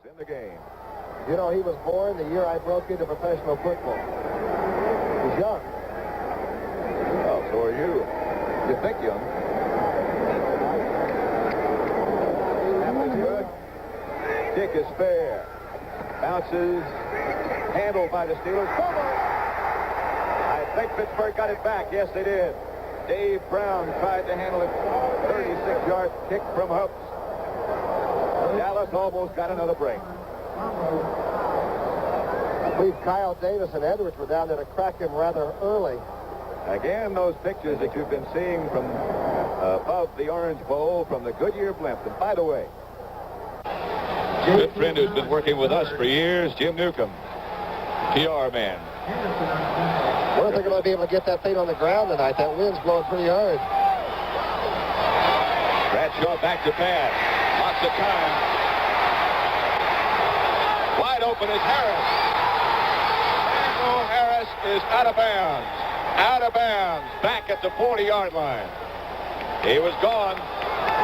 in the game. You know, he was born the year I broke into professional football. He was young. Well, so are you. You think young. That was good. Kick is fair. Bounces. Handled by the Steelers. I think Pittsburgh got it back. Yes, they did. Dave Brown tried to handle it. 36-yard kick from Hubs. Dallas almost got another break. I believe Kyle Davis and Edwards were down there to crack him rather early. Again, those pictures that you've been seeing from above the Orange Bowl from the Goodyear blimp. And by the way, good friend who's been working with us for years, Jim Newcomb, PR man. Wonder if they're going to be able to get that thing on the ground tonight. That wind's blowing pretty hard. Bradshaw back to pass. Lots of time. Wide open is Harris. Franco Harris is out of bounds. Out of bounds. Back at the 40-yard line. He was gone.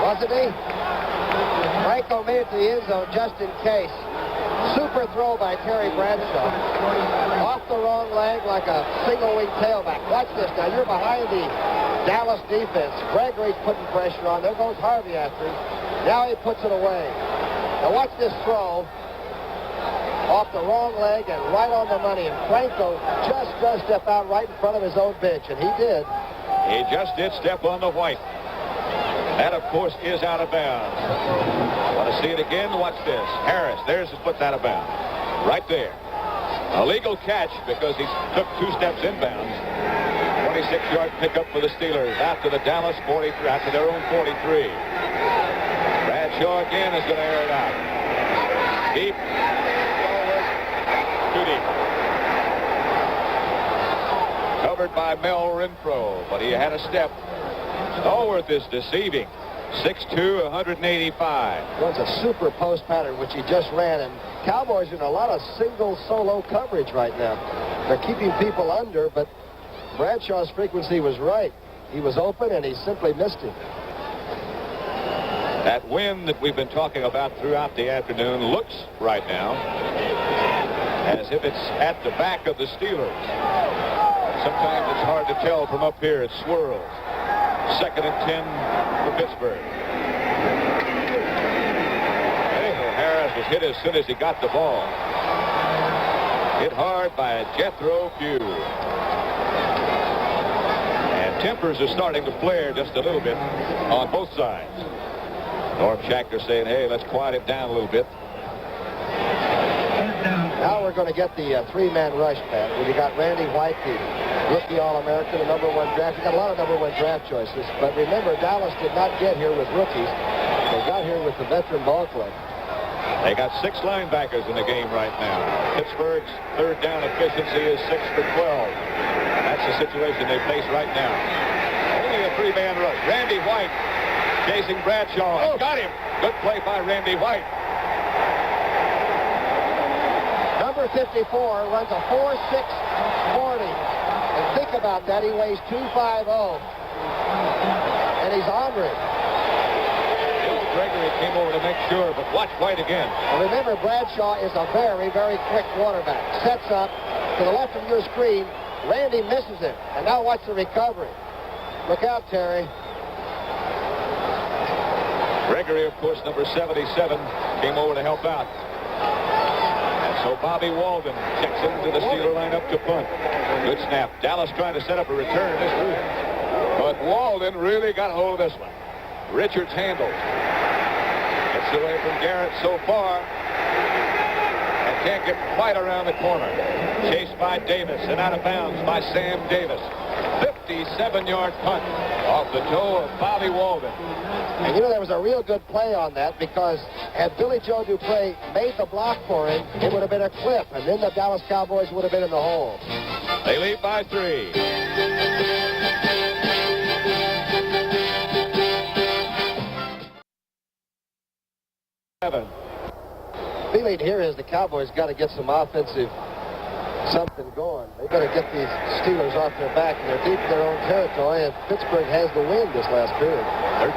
Wasn't he? Franco made it to the end zone just in case. Super throw by Terry Bradshaw. Off the wrong leg like a single-wing tailback. Watch this. Now, you're behind the Dallas defense. Gregory's putting pressure on. There goes Harvey after him. Now he puts it away. Now, watch this throw. Off the wrong leg and right on the money. And Franco just does step out right in front of his own bench, and he did. He just did step on the white. That, of course, is out of bounds. Want to see it again? Watch this. Harris, there's his foot's out of bounds. Right there. A legal catch because he took 2 steps inbounds. 26-yard pickup for the Steelers out to the Dallas 43, out to their own 43. Bradshaw again is going to air it out. Deep. Too deep. Covered by Mel Renfro, but he had a step. Stallworth is deceiving. 6'2", 185. Runs a super post pattern, which he just ran, and Cowboys in a lot of single solo coverage right now. They're keeping people under, but Bradshaw's frequency was right. He was open, and he simply missed him. That wind that we've been talking about throughout the afternoon looks right now as if it's at the back of the Steelers. Sometimes it's hard to tell from up here. It swirls. 2nd and 10 for Pittsburgh. Harris was hit as soon as he got the ball. Hit hard by Jethro Pugh. And tempers are starting to flare just a little bit on both sides. Norm Schachter saying, hey, let's quiet it down a little bit. Now we're going to get the three-man rush, Pat. We got Randy White, the rookie All-American, the #1 draft. We got a lot of #1 draft choices. But remember, Dallas did not get here with rookies. They got here with the veteran ball club. They got 6 linebackers in the game right now. Pittsburgh's third down efficiency is 6 for 12. That's the situation they face right now. Only a 3-man rush. Randy White chasing Bradshaw. Got him. Good play by Randy White. Number 54 runs a 4.6 40. And think about that. He weighs 250. And he's ornery. Gregory came over to make sure, but watch White again. And remember, Bradshaw is a very, very quick quarterback. Sets up to the left of your screen. Randy misses it. And now watch the recovery. Look out, Terry. Gregory, of course, number 77, came over to help out. And so Bobby Walden checks into the Steeler lineup to punt. Good snap. Dallas trying to set up a return this week. But Walden really got hold of this one. Richards handles. Gets away from Garrett so far. And can't get quite around the corner. Chased by Davis and out of bounds by Sam Davis. 57-yard punt off the toe of Bobby Walden. And you know, there was a real good play on that because had Billy Joe Dupree made the block for him, it would have been a clip, and then the Dallas Cowboys would have been in the hole. They lead by 3. Feeling here is the Cowboys got to get some offensive something going. They got to get these Steelers off their back, and they're deep in their own territory, and Pittsburgh has the win this last period.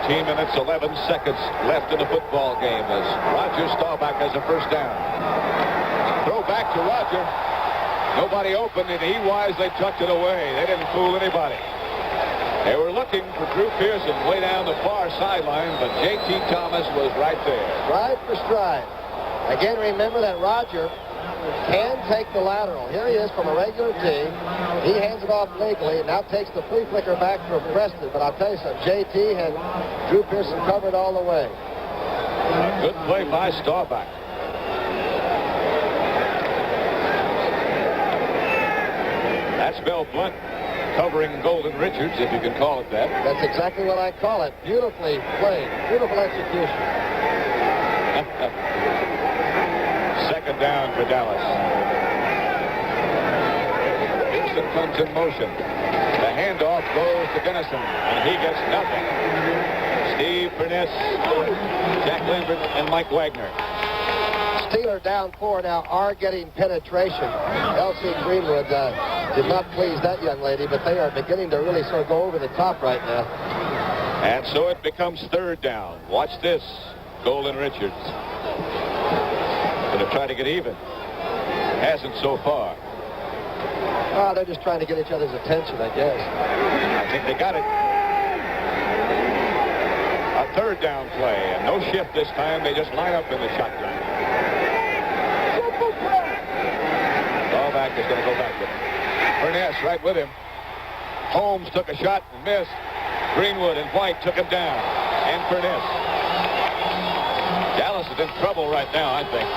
13 minutes, 11 seconds left in the football game as Roger Staubach has a first down. Throw back to Roger. Nobody open, and he wisely tucked it away. They didn't fool anybody. They were looking for Drew Pearson way down the far sideline, but J.T. Thomas was right there. Stride for stride. Again, remember that Roger can take the lateral. Here he is from a regular tee. He hands it off legally and now takes the flea flicker back from Preston. But I'll tell you something, JT had Drew Pearson covered all the way. Good play by Staubach. That's Bill Blunt covering Golden Richards, if you can call it that. That's exactly what I call it. Beautifully played. Beautiful execution. Second down for Dallas. Houston comes in motion. The handoff goes to Dennison, and he gets nothing. Steve Furness, Jack Lambert, and Mike Wagner. Steelers down 4 now are getting penetration. L.C. Greenwood did not please that young lady, but they are beginning to really sort of go over the top right now. And so it becomes third down. Watch this, Golden Richards. Going to try to get even. Hasn't so far. Oh, they're just trying to get each other's attention, I guess. I think they got it. A third down play, and no shift this time. They just line up in the shotgun. Staubach is going to go back with him. Furness right with him. Holmes took a shot and missed. Greenwood and White took him down. And Furness. Dallas is in trouble right now, I think.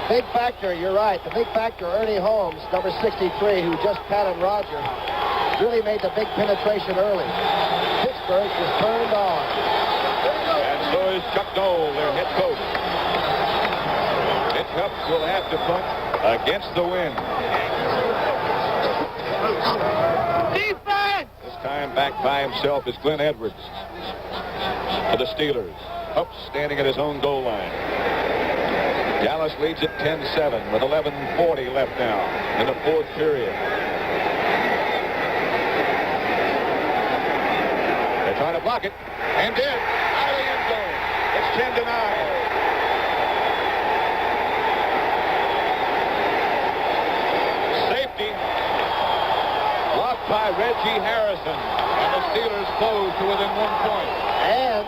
Big factor, you're right. The big factor, Ernie Holmes, number 63, who just patted Roger, really made the big penetration early. Pittsburgh was turned on. And so is Chuck Noll, their head coach. Mitch Huff will have to punt against the wind. Defense! This time back by himself is Glenn Edwards for the Steelers. Huff standing at his own goal line. Dallas leads at 10-7 with 11:40 left now in the fourth period. They're trying to block it, and did. Out of the end zone. It's 10-9. Safety blocked by Reggie Harrison, and the Steelers close to within 1 point. And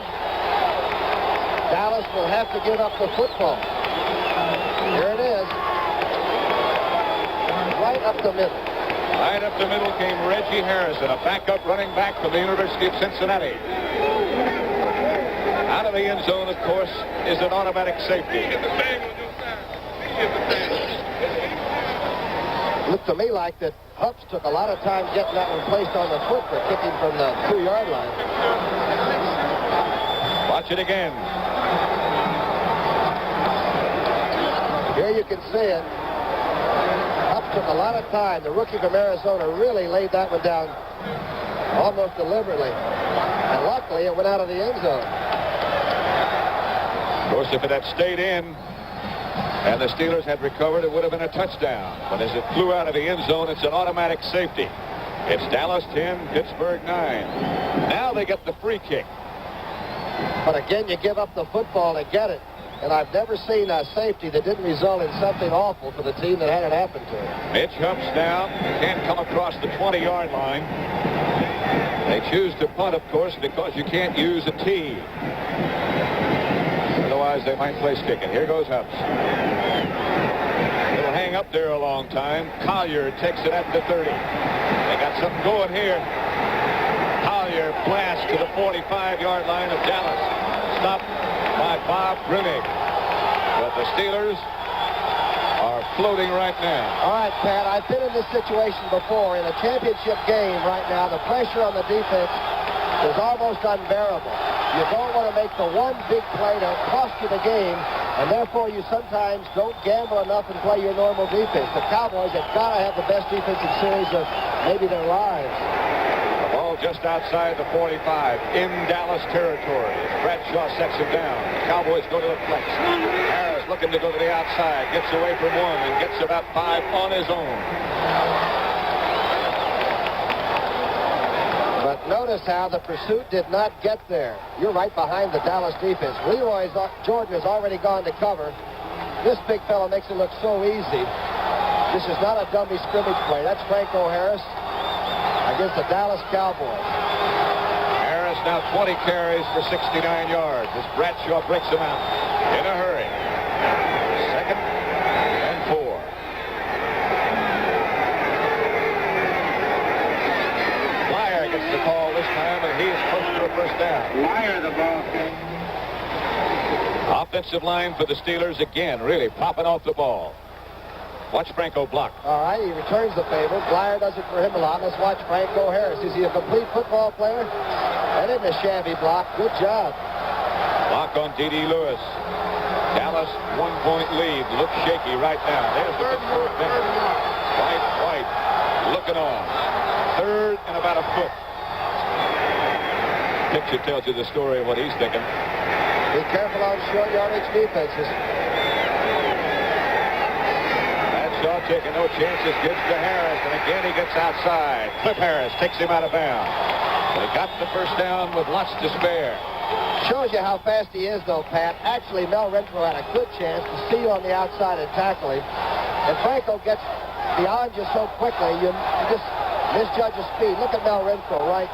Dallas will have to give up the football. Here it is. Right up the middle. Right up the middle came Reggie Harrison, a backup running back from the University of Cincinnati. Out of the end zone, of course, is an automatic safety. Looked to me like that Hups took a lot of time getting that one placed on the foot for kicking from the 2-yard line. Watch it again. Here you can see it. Hups took a lot of time. The rookie from Arizona really laid that one down almost deliberately. And luckily, it went out of the end zone. Of course, if it had stayed in and the Steelers had recovered, it would have been a touchdown. But as it flew out of the end zone, it's an automatic safety. It's Dallas 10, Pittsburgh 9. Now they get the free kick. But again, you give up the football to get it. And I've never seen a safety that didn't result in something awful for the team that had it happen to him. Mitch Huff's down. Can't come across the 20-yard line. They choose to punt, of course, because you can't use a tee. Otherwise, they might place kick it. Here goes Huff. It'll hang up there a long time. Collier takes it at the 30. They got something going here. Collier blasts to the 45-yard line of Dallas. Stopped by Bob Grimig. But the Steelers are floating right now. All right, Pat, I've been in this situation before. In a championship game right now, the pressure on the defense is almost unbearable. You don't want to make the one big play to cost you the game, and therefore you sometimes don't gamble enough and play your normal defense. The Cowboys have got to have the best defensive series of maybe their lives. The ball just outside the 45 in Dallas territory. Bradshaw sets him down. Cowboys go to the flex. Harris looking to go to the outside. Gets away from one and gets about 5 on his own. But notice how the pursuit did not get there. You're right behind the Dallas defense. Leroy Jordan has already gone to cover. This big fella makes it look so easy. This is not a dummy scrimmage play. That's Franco Harris against the Dallas Cowboys. Harris now 20 carries for 69 yards as Bradshaw breaks him out in a hurry. 2nd and 4. Blyer gets the call this time, and he is close to a first down. Blyer, the ball game. Offensive line for the Steelers again, really popping off the ball. Watch Franco block. All right, he returns the favor. Blyer does it for him a lot. Let's watch Franco Harris. Is he a complete football player? That isn't a shabby block. Good job. Block on D.D. Lewis. Dallas 1-point lead. Looks shaky right now. There's the Pittsburgh bench. White looking on. 3rd and about a foot. Picture tells you the story of what he's thinking. Be careful on short yardage defenses. Shaw taking no chances, gives to Harris, and again he gets outside. Cliff Harris takes him out of bounds. They got the first down with lots to spare. Shows you how fast he is, though, Pat. Actually, Mel Renfro had a good chance to steal on the outside and tackle him. And Franco gets beyond you so quickly, you just misjudge his speed. Look at Mel Renfro, right?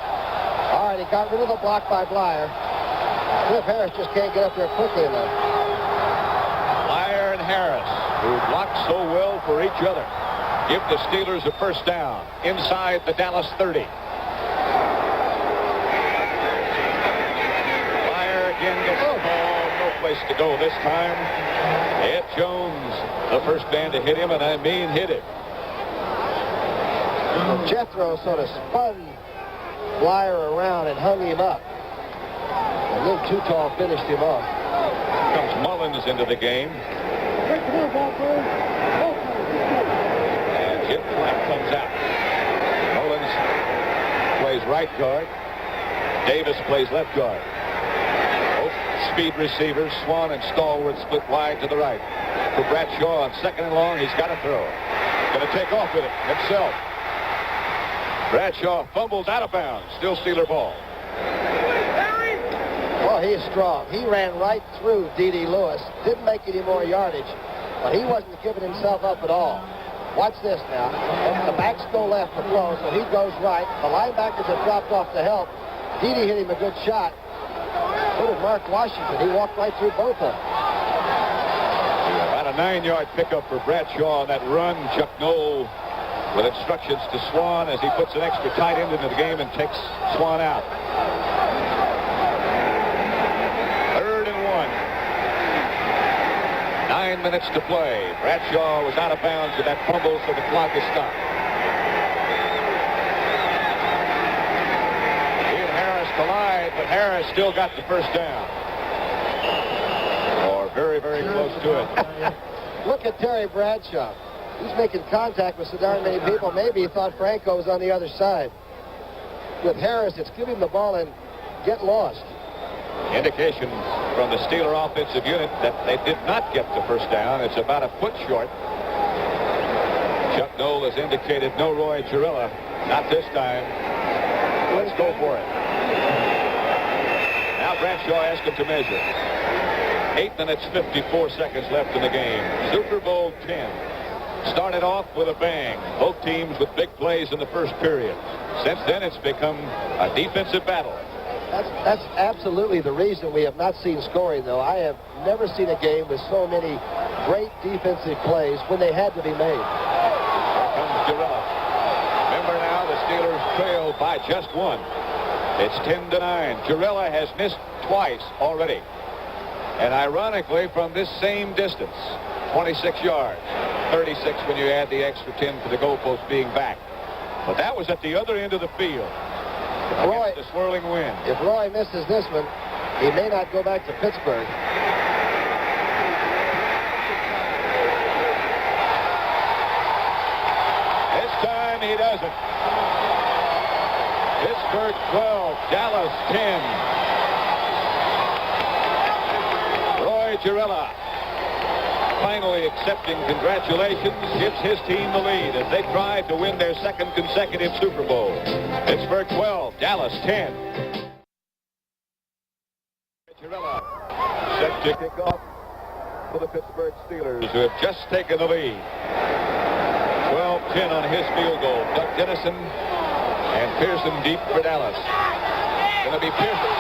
All right, he got rid of the block by Blyer. Cliff Harris just can't get up there quickly enough. Blyer and Harris, who block so well for each other, give the Steelers a first down inside the Dallas 30. Blyer again gets the ball, no place to go this time. Ed Jones, the first man to hit him, and I mean hit it. Jethro sort of spun Blyer around and hung him up. And then Too Tall finished him off. Comes Mullins into the game. And Jim Flack comes out. Mullins plays right guard. Davis plays left guard. Both speed receivers, Swan and Stallworth, split wide to the right. For Bradshaw on 2nd and long, he's got to throw. Going to take off with it himself. Bradshaw fumbles out of bounds. Still Steeler ball. Well, he is strong. He ran right through D.D. Lewis. Didn't make any more yardage, but he wasn't giving himself up at all. Watch this now. The backs go left to throw, so he goes right. The linebackers have dropped off to help. D.D. hit him a good shot. So did Mark Washington. He walked right through both of them. About a 9-yard pickup for Bradshaw on that run. Chuck Noll with instructions to Swan as he puts an extra tight end into the game and takes Swan out. 3rd and 1. 9 minutes to play. Bradshaw was out of bounds with that fumble, so the clock is stopped. He and Harris collide, but Harris still got the first down. Or very, very close to it. Look at Terry Bradshaw. He's making contact with so darn many people. Maybe he thought Franco was on the other side. With Harris, it's give him the ball and get lost. Indication from the Steeler offensive unit that they did not get the first down. It's about a foot short. Chuck Noll has indicated no Roy Girella. Not this time. Let's go for it. Now Bradshaw asked him to measure. 8 minutes, 54 seconds left in the game. Super Bowl 10. Started off with a bang. Both teams with big plays in the first period. Since then, it's become a defensive battle. That's absolutely the reason we have not seen scoring, though. I have never seen a game with so many great defensive plays when they had to be made. Here comes Girella. Remember now, the Steelers trail by just 1. It's 10-9. Girella has missed twice already. And ironically, from this same distance, 26 yards. 36 when you add the extra 10 for the goalpost being back. But that was at the other end of the field. Roy, the swirling wind. If Roy misses this one, he may not go back to Pittsburgh. This time he doesn't. Pittsburgh 12, Dallas 10. Roy Girella finally accepting congratulations, gives his team the lead as they try to win their second consecutive Super Bowl. Pittsburgh 12, Dallas 10. Girella set to kick off for the Pittsburgh Steelers, who have just taken the lead. 12-10 on his field goal. Doug Dennison and Pearson deep for Dallas. Going to be Pearson.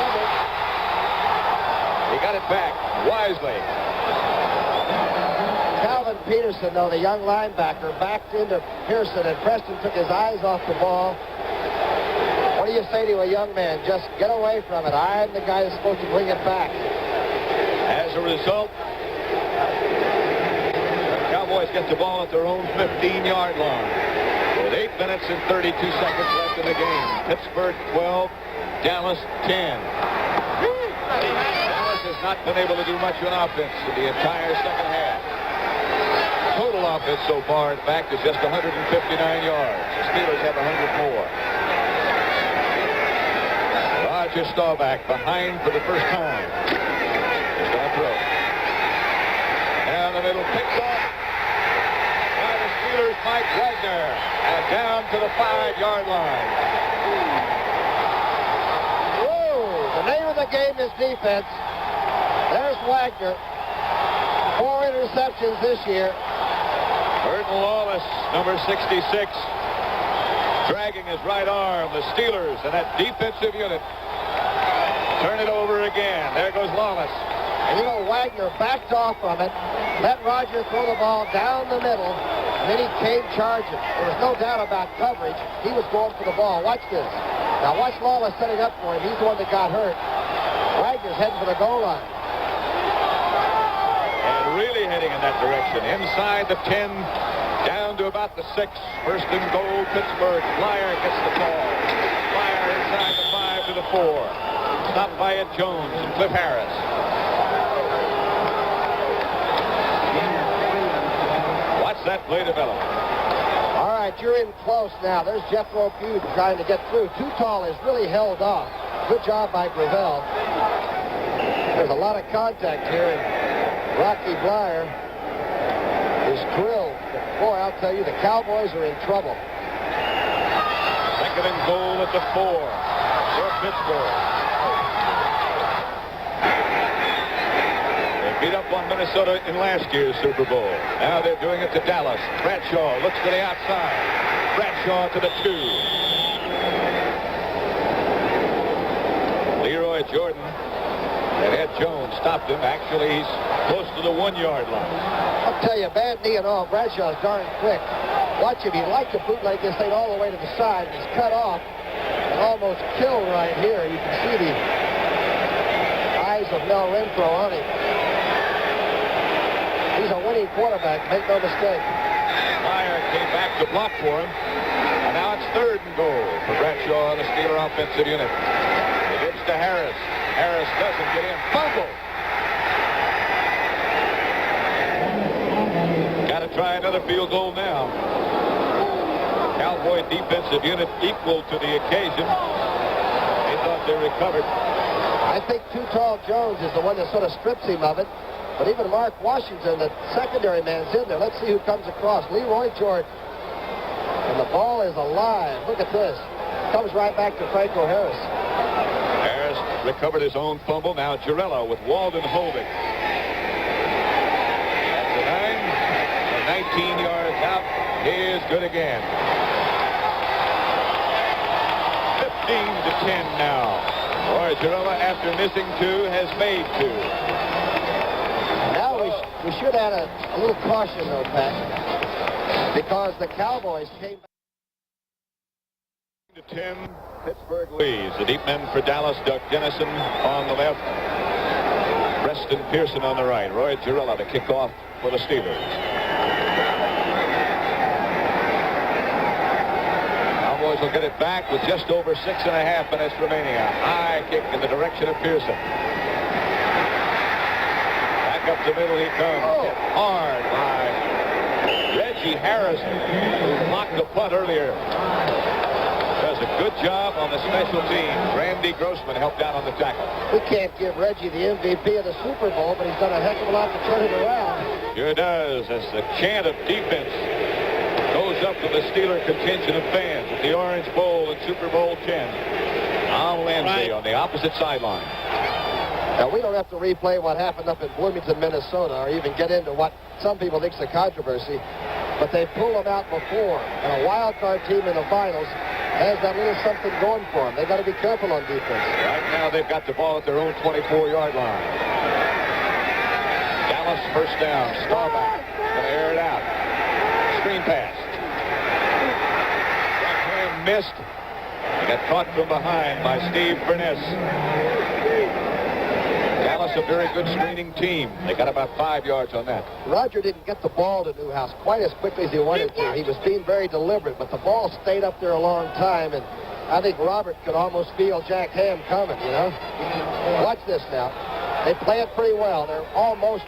He got it back wisely. Calvin Peterson, though, the young linebacker, backed into Pearson, and Preston took his eyes off the ball. What do you say to a young man? Just get away from it. I'm the guy that's supposed to bring it back. As a result, the Cowboys get the ball at their own 15-yard line with 8 minutes and 32 seconds left in the game. Pittsburgh 12, Dallas 10. Dallas has not been able to do much on offense in the entire second half. Total offense so far, in fact, is just 159 yards. The Steelers have 100 more. Roger Staubach behind for the first time. He's going to throw. Down the middle, picks off by the Steelers, Mike Wagner. And down to the 5-yard line. Whoa! The name of the game is defense. There's Wagner. 4 interceptions this year. Burton Lawless, number 66, dragging his right arm. The Steelers and that defensive unit turn it over again. There goes Lawless. And you know, Wagner backed off from it, let Roger throw the ball down the middle, and then he came charging. There was no doubt about coverage. He was going for the ball. Watch this. Now watch Lawless setting up for him. He's the one that got hurt. Wagner's heading for the goal line. And really heading in that direction. Inside the 10, down to about the 6. First and goal, Pittsburgh. Flyer gets the ball. Flyer inside the 5 to the 4. Stopped by Ed Jones and Cliff Harris. Watch that play develop. All right, you're in close now. There's Jethro Pugh trying to get through. Too Tall is really held off. Good job by Gravel. There's a lot of contact here, and Rocky Blyer is thrilled. But boy, I'll tell you, the Cowboys are in trouble. Second and goal at the 4 for Pittsburgh. They beat up on Minnesota in last year's Super Bowl. Now they're doing it to Dallas. Bradshaw looks to the outside. Bradshaw to the 2. Leroy Jordan and Ed Jones stopped him. Actually, he's close to the 1-yard line. I'll tell you, bad knee and all, Bradshaw's darn quick. Watch him. He'd like to bootleg this thing all the way to the side. He's cut off and almost killed right here. You can see the eyes of Mel Renfro on him. He's a winning quarterback, make no mistake. Meyer came back to block for him. And now it's third and goal for Bradshaw and the Steeler offensive unit. He gives to Harris. Harris doesn't get in. Fumble. Got to try another field goal now. Cowboy defensive unit equal to the occasion. They thought they recovered. I think Too Tall Jones is the one that sort of strips him of it. But even Mark Washington, the secondary man's in there. Let's see who comes across. Leroy Jordan. And the ball is alive. Look at this. Comes right back to Franco Harris. Harris recovered his own fumble. Now Girella with Walden holding. At the 9, 19 yards out. He is good again. 15-10 now. Roy Girella, after missing 2, has made 2. Now we should add a little caution, though, Pat, because the Cowboys came back. 10, Pittsburgh leads. The deep men for Dallas, Doug Dennison on the left. Preston Pearson on the right. Roy Girella to kick off for the Steelers. Cowboys will get it back with just over 6.5 minutes remaining. A high kick in the direction of Pearson. Back up the middle he comes. Hit hard by Reggie Harrison, who blocked the punt earlier. Just a good job on the special teams. Randy Grossman helped out on the tackle. We can't give Reggie the MVP of the Super Bowl, but he's done a heck of a lot to turn it around. Sure does, as the chant of defense goes up to the Steeler contingent of fans at the Orange Bowl in Super Bowl 10. Al Ramsey on the opposite sideline. Now, we don't have to replay what happened up in Bloomington, Minnesota, or even get into what some people think is a controversy, but they pulled them out before, and a wild card team in the finals has that little something going for them. They've got to be careful on defense. Right now, they've got the ball at their own 24-yard line. Dallas first down. Staubach going to air it out. Screen pass. Graham missed. He got caught from behind by Steve Furness. Dallas, a very good screening team. They got about 5 yards on that. Roger didn't get the ball to Newhouse quite as quickly as he wanted to. He was being very deliberate, but the ball stayed up there a long time, and I think Robert could almost feel Jack Ham coming, you know. Watch this now. They play it pretty well. They're almost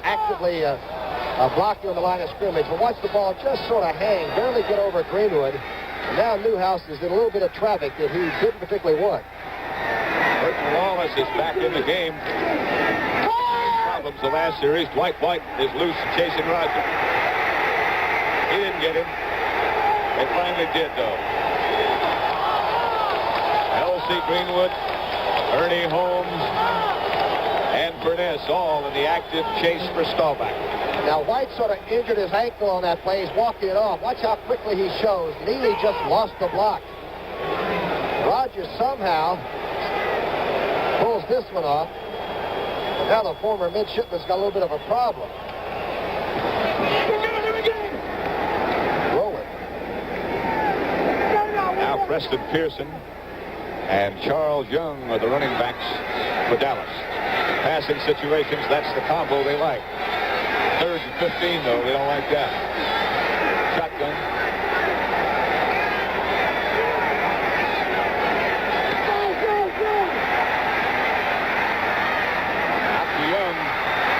actively blocking on the line of scrimmage, but watch the ball just sort of hang, barely get over Greenwood. And now Newhouse is in a little bit of traffic that he didn't particularly want. Burton Wallace is back in the game. Problems the last series. Dwight White is loose chasing Roger. He didn't get him. They finally did, though. L.C. Greenwood, Ernie Holmes, and Furness all in the active chase for Staubach. Now, White sort of injured his ankle on that play. He's walking it off. Watch how quickly he shows. Neely just lost the block. Rogers somehow pulls this one off. And now the former midshipman's got a little bit of a problem. Rolling. Now Preston Pearson and Charles Young are the running backs for Dallas. Passing situations, that's the combo they like. 3rd and 15, though, they don't like that. Shotgun.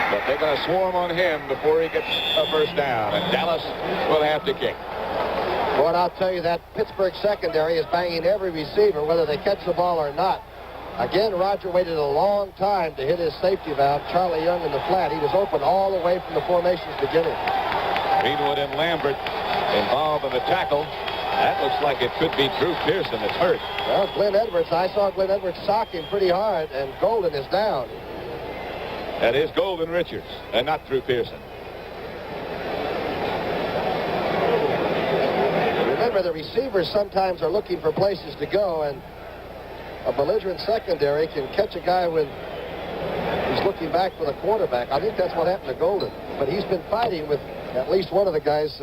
But they're going to swarm on him before he gets a first down. And Dallas will have to kick. Well, and I'll tell you, that Pittsburgh secondary is banging every receiver, whether they catch the ball or not. Again, Roger waited a long time to hit his safety valve. Charlie Young in the flat. He was open all the way from the formation's beginning. Greenwood and Lambert involved in the tackle. That looks like it could be Drew Pearson that's hurt. Well, Glenn Edwards, I saw Glenn Edwards sock him pretty hard, and Golden is down. That is Golden Richards, and not Drew Pearson. Remember, the receivers sometimes are looking for places to go, and a belligerent secondary can catch a guy when he's looking back for the quarterback. I think that's what happened to Golden. But he's been fighting with at least one of the guys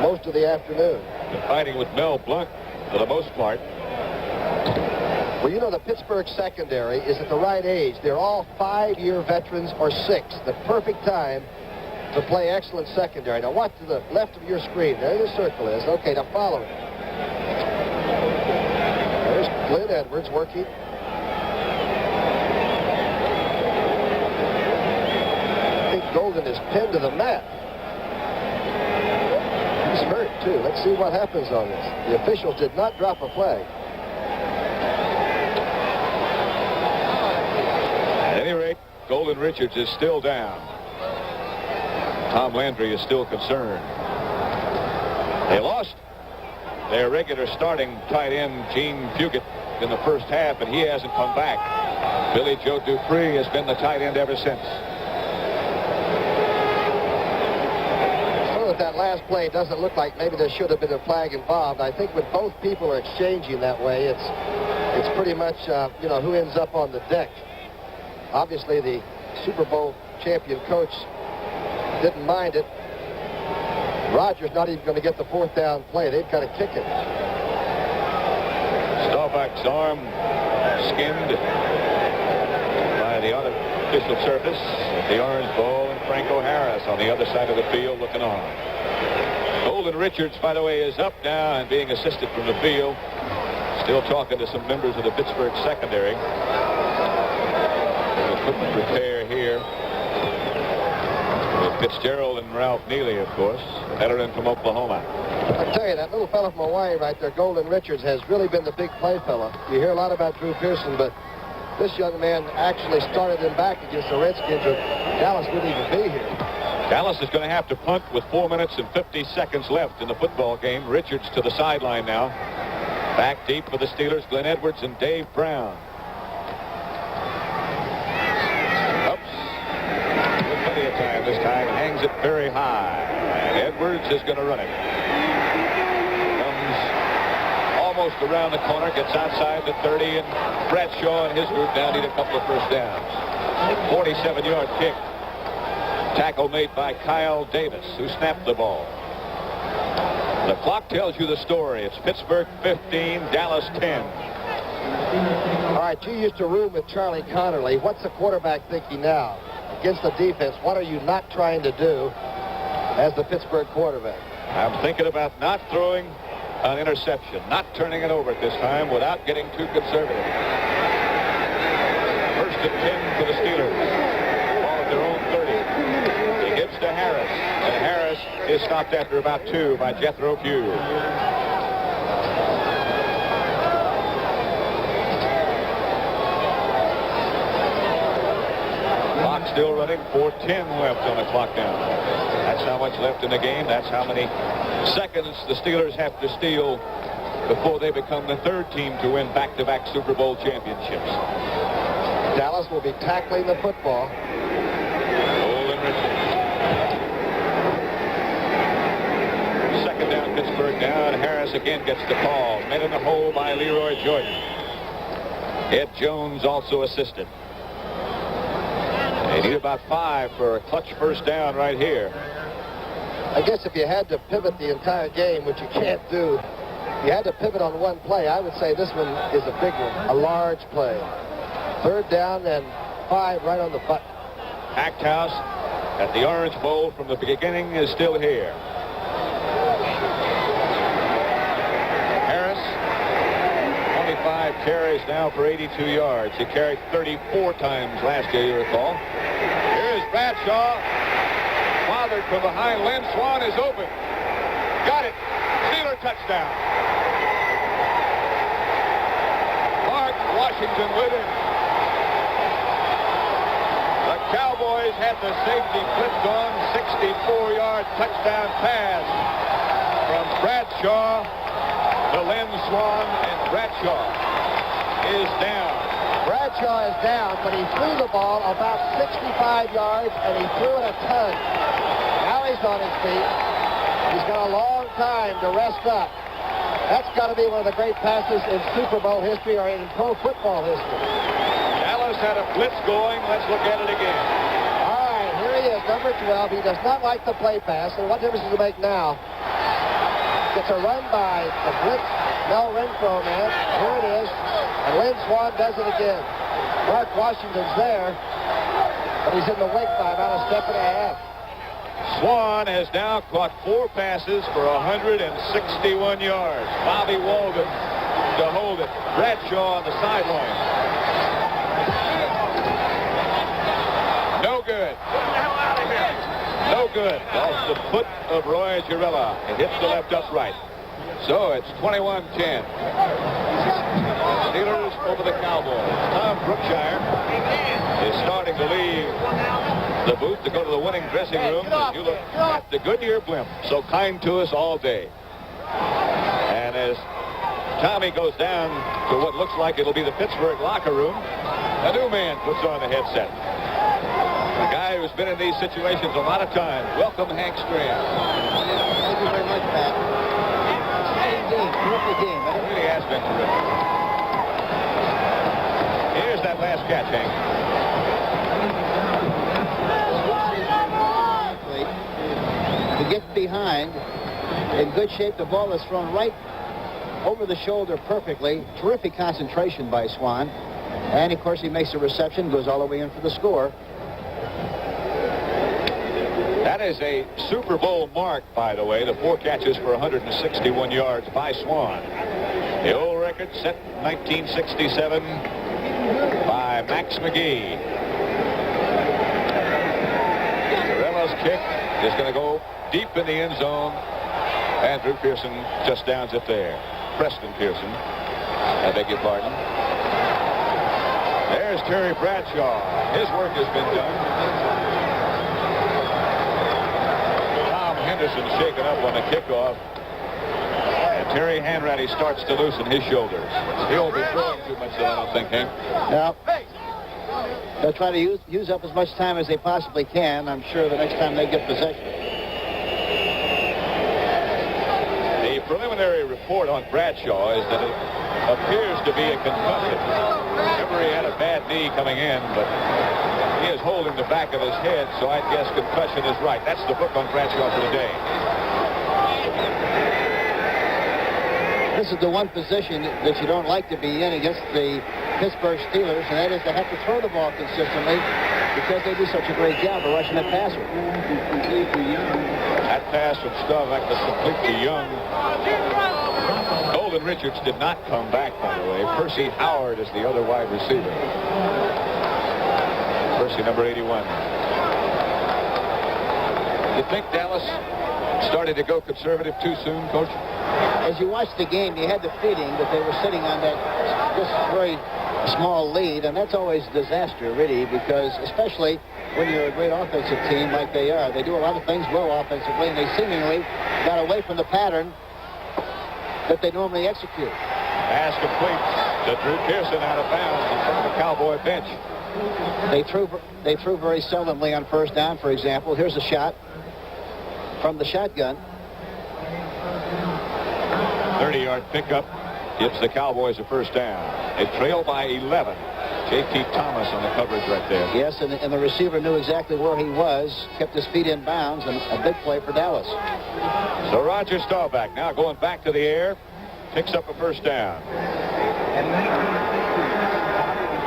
most of the afternoon. Been fighting with Mel Blount for the most part. Well, you know, the Pittsburgh secondary is at the right age. They're all 5-year veterans or 6. The perfect time to play excellent secondary. Now, watch to the left of your screen. There the circle is. Okay, now follow it. There's Glenn Edwards working. I think Golden is pinned to the mat. He's hurt, too. Let's see what happens on this. The officials did not drop a flag. At any rate, Golden Richards is still down. Tom Landry is still concerned. They lost their regular starting tight end, Gene Puget, in the first half, and he hasn't come back. Billy Joe Dupree has been the tight end ever since. So that last play doesn't look like maybe there should have been a flag involved. I think when both people are exchanging that way, it's pretty much, you know, who ends up on the deck. Obviously, the Super Bowl champion coach didn't mind it. Rodgers not even going to get the 4th down play. They've got to kick it. Staubach's arm skinned by the unofficial surface at the Orange Bowl, and Franco Harris on the other side of the field looking on. Golden Richards, by the way, is up now and being assisted from the field. Still talking to some members of the Pittsburgh secondary. Equipment repair here with Fitzgerald and Ralph Neely, of course, a veteran from Oklahoma. I tell you, that little fella from Hawaii right there, Golden Richards, has really been the big play fella. You hear a lot about Drew Pearson, but this young man actually started him back against the Redskins, or Dallas wouldn't even be here. Dallas is going to have to punt with 4 minutes and 50 seconds left in the football game. Richards to the sideline now. Back deep for the Steelers, Glenn Edwards and Dave Brown. Ups. With plenty of time this time. Hangs it very high. And Edwards is going to run it. Comes almost around the corner. Gets outside the 30. And Bradshaw and his group now need a couple of first downs. 47-yard kick. Tackle made by Kyle Davis, who snapped the ball. The clock tells you the story. It's Pittsburgh 15, Dallas 10. All right, you used to room with Charlie Connerly. What's the quarterback thinking now? Against the defense, what are you not trying to do as the Pittsburgh quarterback? I'm thinking about not throwing an interception, not turning it over at this time without getting too conservative. First and 10 for the Steelers. Ball at their own 30. He gives to Harris, and Harris is stopped after about 2 by Jethro Pugh. Clock still running, 4:10 left on the clock now. That's how much left in the game. That's how many seconds the Steelers have to steal before they become the third team to win back-to-back Super Bowl championships. Dallas will be tackling the football. Golden Richards. Second down, Pittsburgh down. Harris again gets the call. Met in the hole by Leroy Jordan. Ed Jones also assisted. They need about 5 for a clutch first down right here. I guess if you had to pivot the entire game, which you can't do, you had to pivot on one play, I would say this one is a big one, a large play. Third down and 5 right on the button. Packed house at the Orange Bowl from the beginning is still here. Harris, 25 carries now for 82 yards. He carried 34 times last year, you recall. Here's Bradshaw. Bothered from behind. Lynn Swann is open. Got it. Steeler touchdown. Mark Washington with him. The Cowboys had the safety flipped on. 64-yard touchdown pass from Bradshaw to Lynn Swann, and Bradshaw is down. Bradshaw is down, but he threw the ball about 65 yards, and he threw it a ton. Now he's on his feet. He's got a long time to rest up. That's got to be one of the great passes in Super Bowl history or in pro football history. Dallas had a blitz going. Let's look at it again. All right, here he is, number 12. He does not like the play pass, and what difference does it make now? Gets a run by the blitz Mel Renfro man. Here it is. And Lynn Swann does it again. Mark Washington's there, but he's in the wake by about a step and a half. Swann has now caught 4 passes for 161 yards. Bobby Walden to hold it. Bradshaw on the sideline. No good. No good. Off the foot of Roy Girella. It hits the left upright. So it's 21-10. Steelers over the Cowboys. Tom Brookshire is starting to leave the booth to go to the winning dressing room as you look at the Goodyear blimp. So kind to us all day. And as Tommy goes down to what looks like it'll be the Pittsburgh locker room, a new man puts on the headset. A guy who's been in these situations a lot of times. Welcome, Hank Strand. Thank you very much, Pat. Terrific game. It really has been terrific. Here's that last catch, Hank. To get behind in good shape, the ball is thrown right over the shoulder perfectly. Terrific concentration by Swann. And, of course, he makes a reception, goes all the way in for the score. That is a Super Bowl mark, by the way, the 4 catches for 161 yards by Swann. The old record set in 1967 by Max McGee. Girella Dallas kick is going to go deep in the end zone. Andrew Pearson just downs it there. Preston Pearson. I beg your pardon. There's Terry Bradshaw. His work has been done. Tom Henderson shaken up on the kickoff. And Terry Hanratty starts to loosen his shoulders. He won't be throwing too much, though, I don't think, Hank. No. They'll try to use up as much time as they possibly can. I'm sure the next time they get possession. The preliminary report on Bradshaw is that it appears to be a concussion. Remember, he had a bad knee coming in, but he is holding the back of his head, so I guess concussion is right. That's the book on Bradshaw for today. This is the one position that you don't like to be in against the Pittsburgh Steelers, and that is to have to throw the ball consistently because they do such a great job of rushing the passer. That pass from Staubach was complete to Young. Golden Richards did not come back, by the way. Percy Howard is the other wide receiver. Percy, number 81. You think Dallas started to go conservative too soon, Coach? As you watched the game, you had the feeling that they were sitting on that just very small lead, and that's always a disaster, really, because especially when you're a great offensive team like they are, they do a lot of things well offensively, and they seemingly got away from the pattern that they normally execute. Pass complete to Drew Pearson out of bounds in front of the Cowboy bench. They threw very seldomly on first down, for example. Here's a shot from the shotgun. 30-yard pickup gives the Cowboys a first down. They trail by 11. J.T. Thomas on the coverage right there. Yes, and the receiver knew exactly where he was, kept his feet in bounds, and a big play for Dallas. So Roger Staubach now going back to the air, picks up a first down.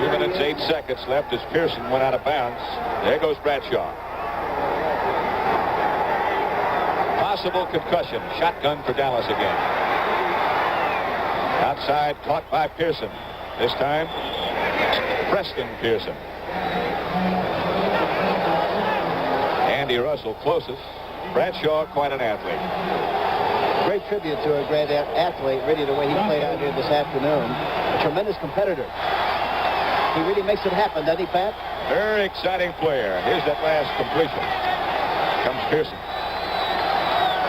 2 minutes, 8 seconds left as Pearson went out of bounds. There goes Bradshaw. Possible concussion. Shotgun for Dallas again. Outside, caught by Pearson. This time, Preston Pearson. Andy Russell closest. Bradshaw, quite an athlete. Great tribute to a great athlete, really, the way he played out here this afternoon. A tremendous competitor. He really makes it happen, doesn't he, Pat? Very exciting player. Here's that last completion. Comes Pearson.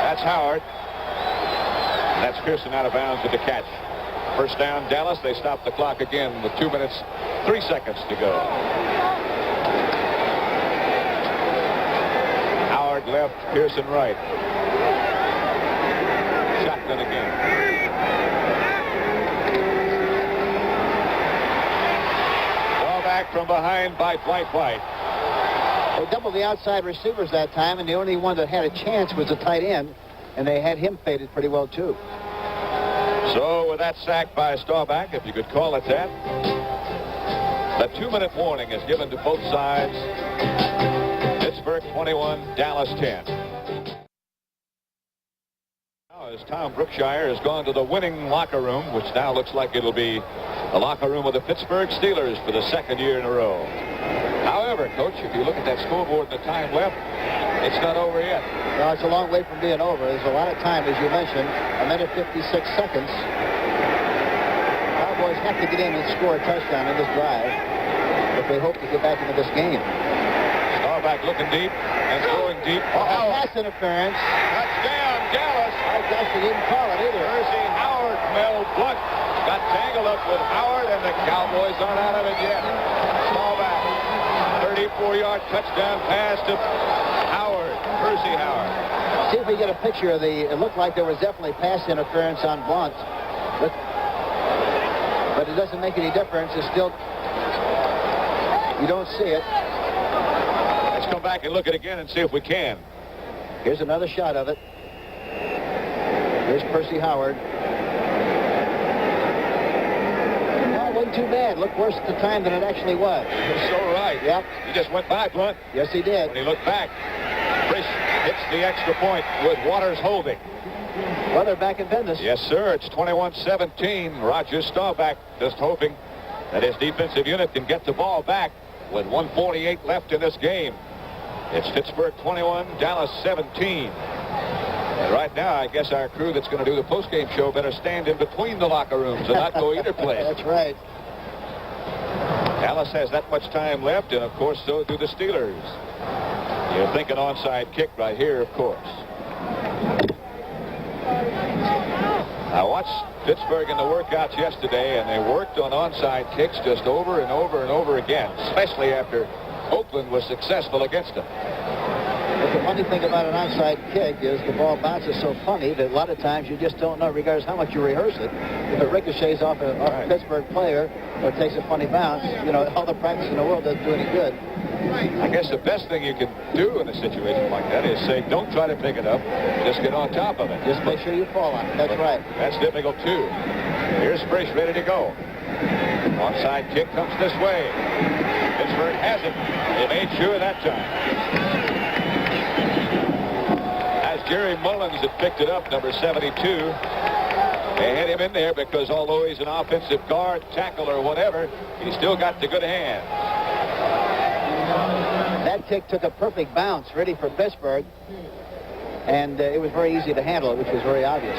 That's Howard. And that's Pearson out of bounds with the catch. First down, Dallas. They stop the clock again with 2 minutes, 3 seconds to go. Howard left, Pearson right. Shotgun again. Ball back from behind by Dwight White. They doubled the outside receivers that time, and the only one that had a chance was the tight end, and they had him faded pretty well, too. So with that sack by Staubach, if you could call it that, the 2-minute warning is given to both sides. Pittsburgh 21, Dallas 10. Now as Tom Brookshire has gone to the winning locker room, which now looks like it'll be the locker room of the Pittsburgh Steelers for the second year in a row. However, Coach, if you look at that scoreboard and the time left, it's not over yet. No, it's a long way from being over. There's a lot of time, as you mentioned, 1 minute 56 seconds. Cowboys have to get in and score a touchdown in this drive if they hope to get back into this game. Staubach looking deep and throwing deep. Pass interference. Touchdown, Dallas. I guess they didn't call it either. Percy Howard, Mel Blunt got tangled up with Howard, and the Cowboys aren't out of it yet. Staubach, 34-yard touchdown pass to Howard, Percy Howard. See if we get a picture of the... It looked like there was definitely pass interference on Blunt. But it doesn't make any difference. It's still... You don't see it. Let's come back and look at it again and see if we can. Here's another shot of it. Here's Percy Howard. That wasn't too bad. Looked worse at the time than it actually was. You're so right. Yep. He just went by Blunt. Yes, he did. When he looked back, Frisch hits the extra point with Waters holding. Well, they're back in business. Yes, sir. It's 21-17. Roger Staubach just hoping that his defensive unit can get the ball back with 1:48 left in this game. It's Pittsburgh 21, Dallas 17. And right now, I guess our crew that's going to do the postgame show better stand in between the locker rooms and not go either place. That's right. Dallas has that much time left, and of course, so do the Steelers. You're thinking onside kick right here, of course. I watched Pittsburgh in the workouts yesterday, and they worked on onside kicks just over and over and over again, especially after Oakland was successful against them. But the funny thing about an onside kick is the ball bounces so funny that a lot of times you just don't know, regardless how much you rehearse it. If it ricochets off a Pittsburgh player or takes a funny bounce, you know, all the practice in the world doesn't do any good. I guess the best thing you can do in a situation like that is say, don't try to pick it up, just get on top of it. Just make sure you fall on it. That's right. That's difficult, too. Here's Frisch ready to go. Onside kick comes this way. Pittsburgh has it. They made sure that time. As Jerry Mullins had picked it up, number 72. They had him in there because although he's an offensive guard, tackle, or whatever, he's still got the good hand. That kick took a perfect bounce, ready for Pittsburgh, and it was very easy to handle it, which was very obvious.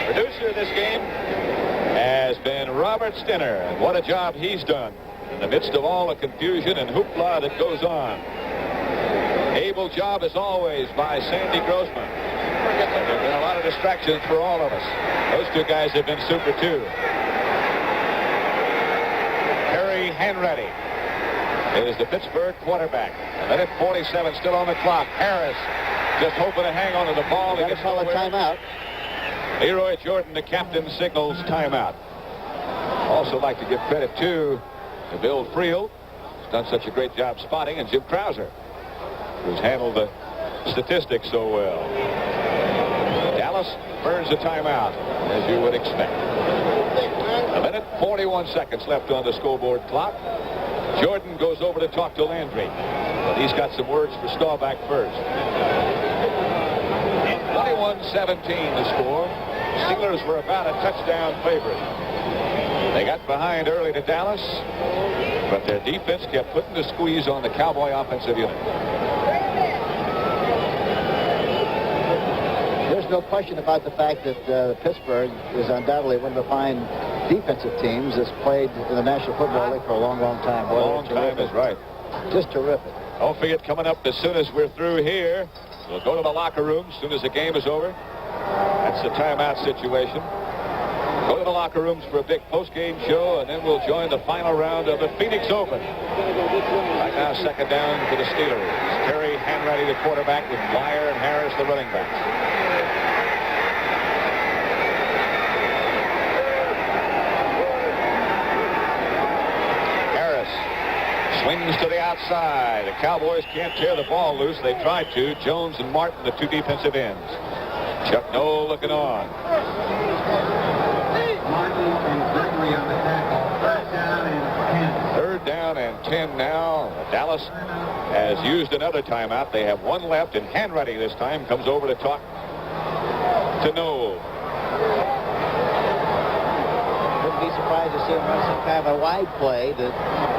Producer of this game has been Robert Stinner, and what a job he's done in the midst of all the confusion and hoopla that goes on. Able job, as always, by Sandy Grossman. There have been a lot of distractions for all of us. Those two guys have been super, too. Harry Hanratty is the Pittsburgh quarterback. A minute 47 still on the clock. Harris just hoping to hang on to the ball. Got to call a timeout. Leroy Jordan, the captain, signals timeout. Also like to give credit, too, to Bill Friel, who's done such a great job spotting, and Jim Krauser, who's handled the statistics so well. Dallas burns a timeout, as you would expect. A minute 41 seconds left on the scoreboard clock. Jordan goes over to talk to Landry, but he's got some words for Staubach first. 21-17 the score. Steelers were about a touchdown favorite. They got behind early to Dallas, but their defense kept putting the squeeze on the Cowboy offensive unit. There's no question about the fact that Pittsburgh is undoubtedly one of the fine defensive teams that's played in the National Football League for a long, long time. A long time is right. Just terrific. Don't forget, coming up as soon as we're through here, we'll go to the locker room as soon as the game is over. That's the timeout situation. Go to the locker rooms for a big post-game show, and then we'll join the final round of the Phoenix Open. Right now, second down for the Steelers. Terry Hanratty, the quarterback, with Blyer and Harris, the running backs. Swings to the outside. The Cowboys can't tear the ball loose. They tried to. Jones and Martin, the two defensive ends. Chuck Noll looking on. Third down and 10 now. Dallas has used another timeout. They have one left, and Hanratty this time comes over to talk to Noll. Be surprised to see him run some kind of a wide play to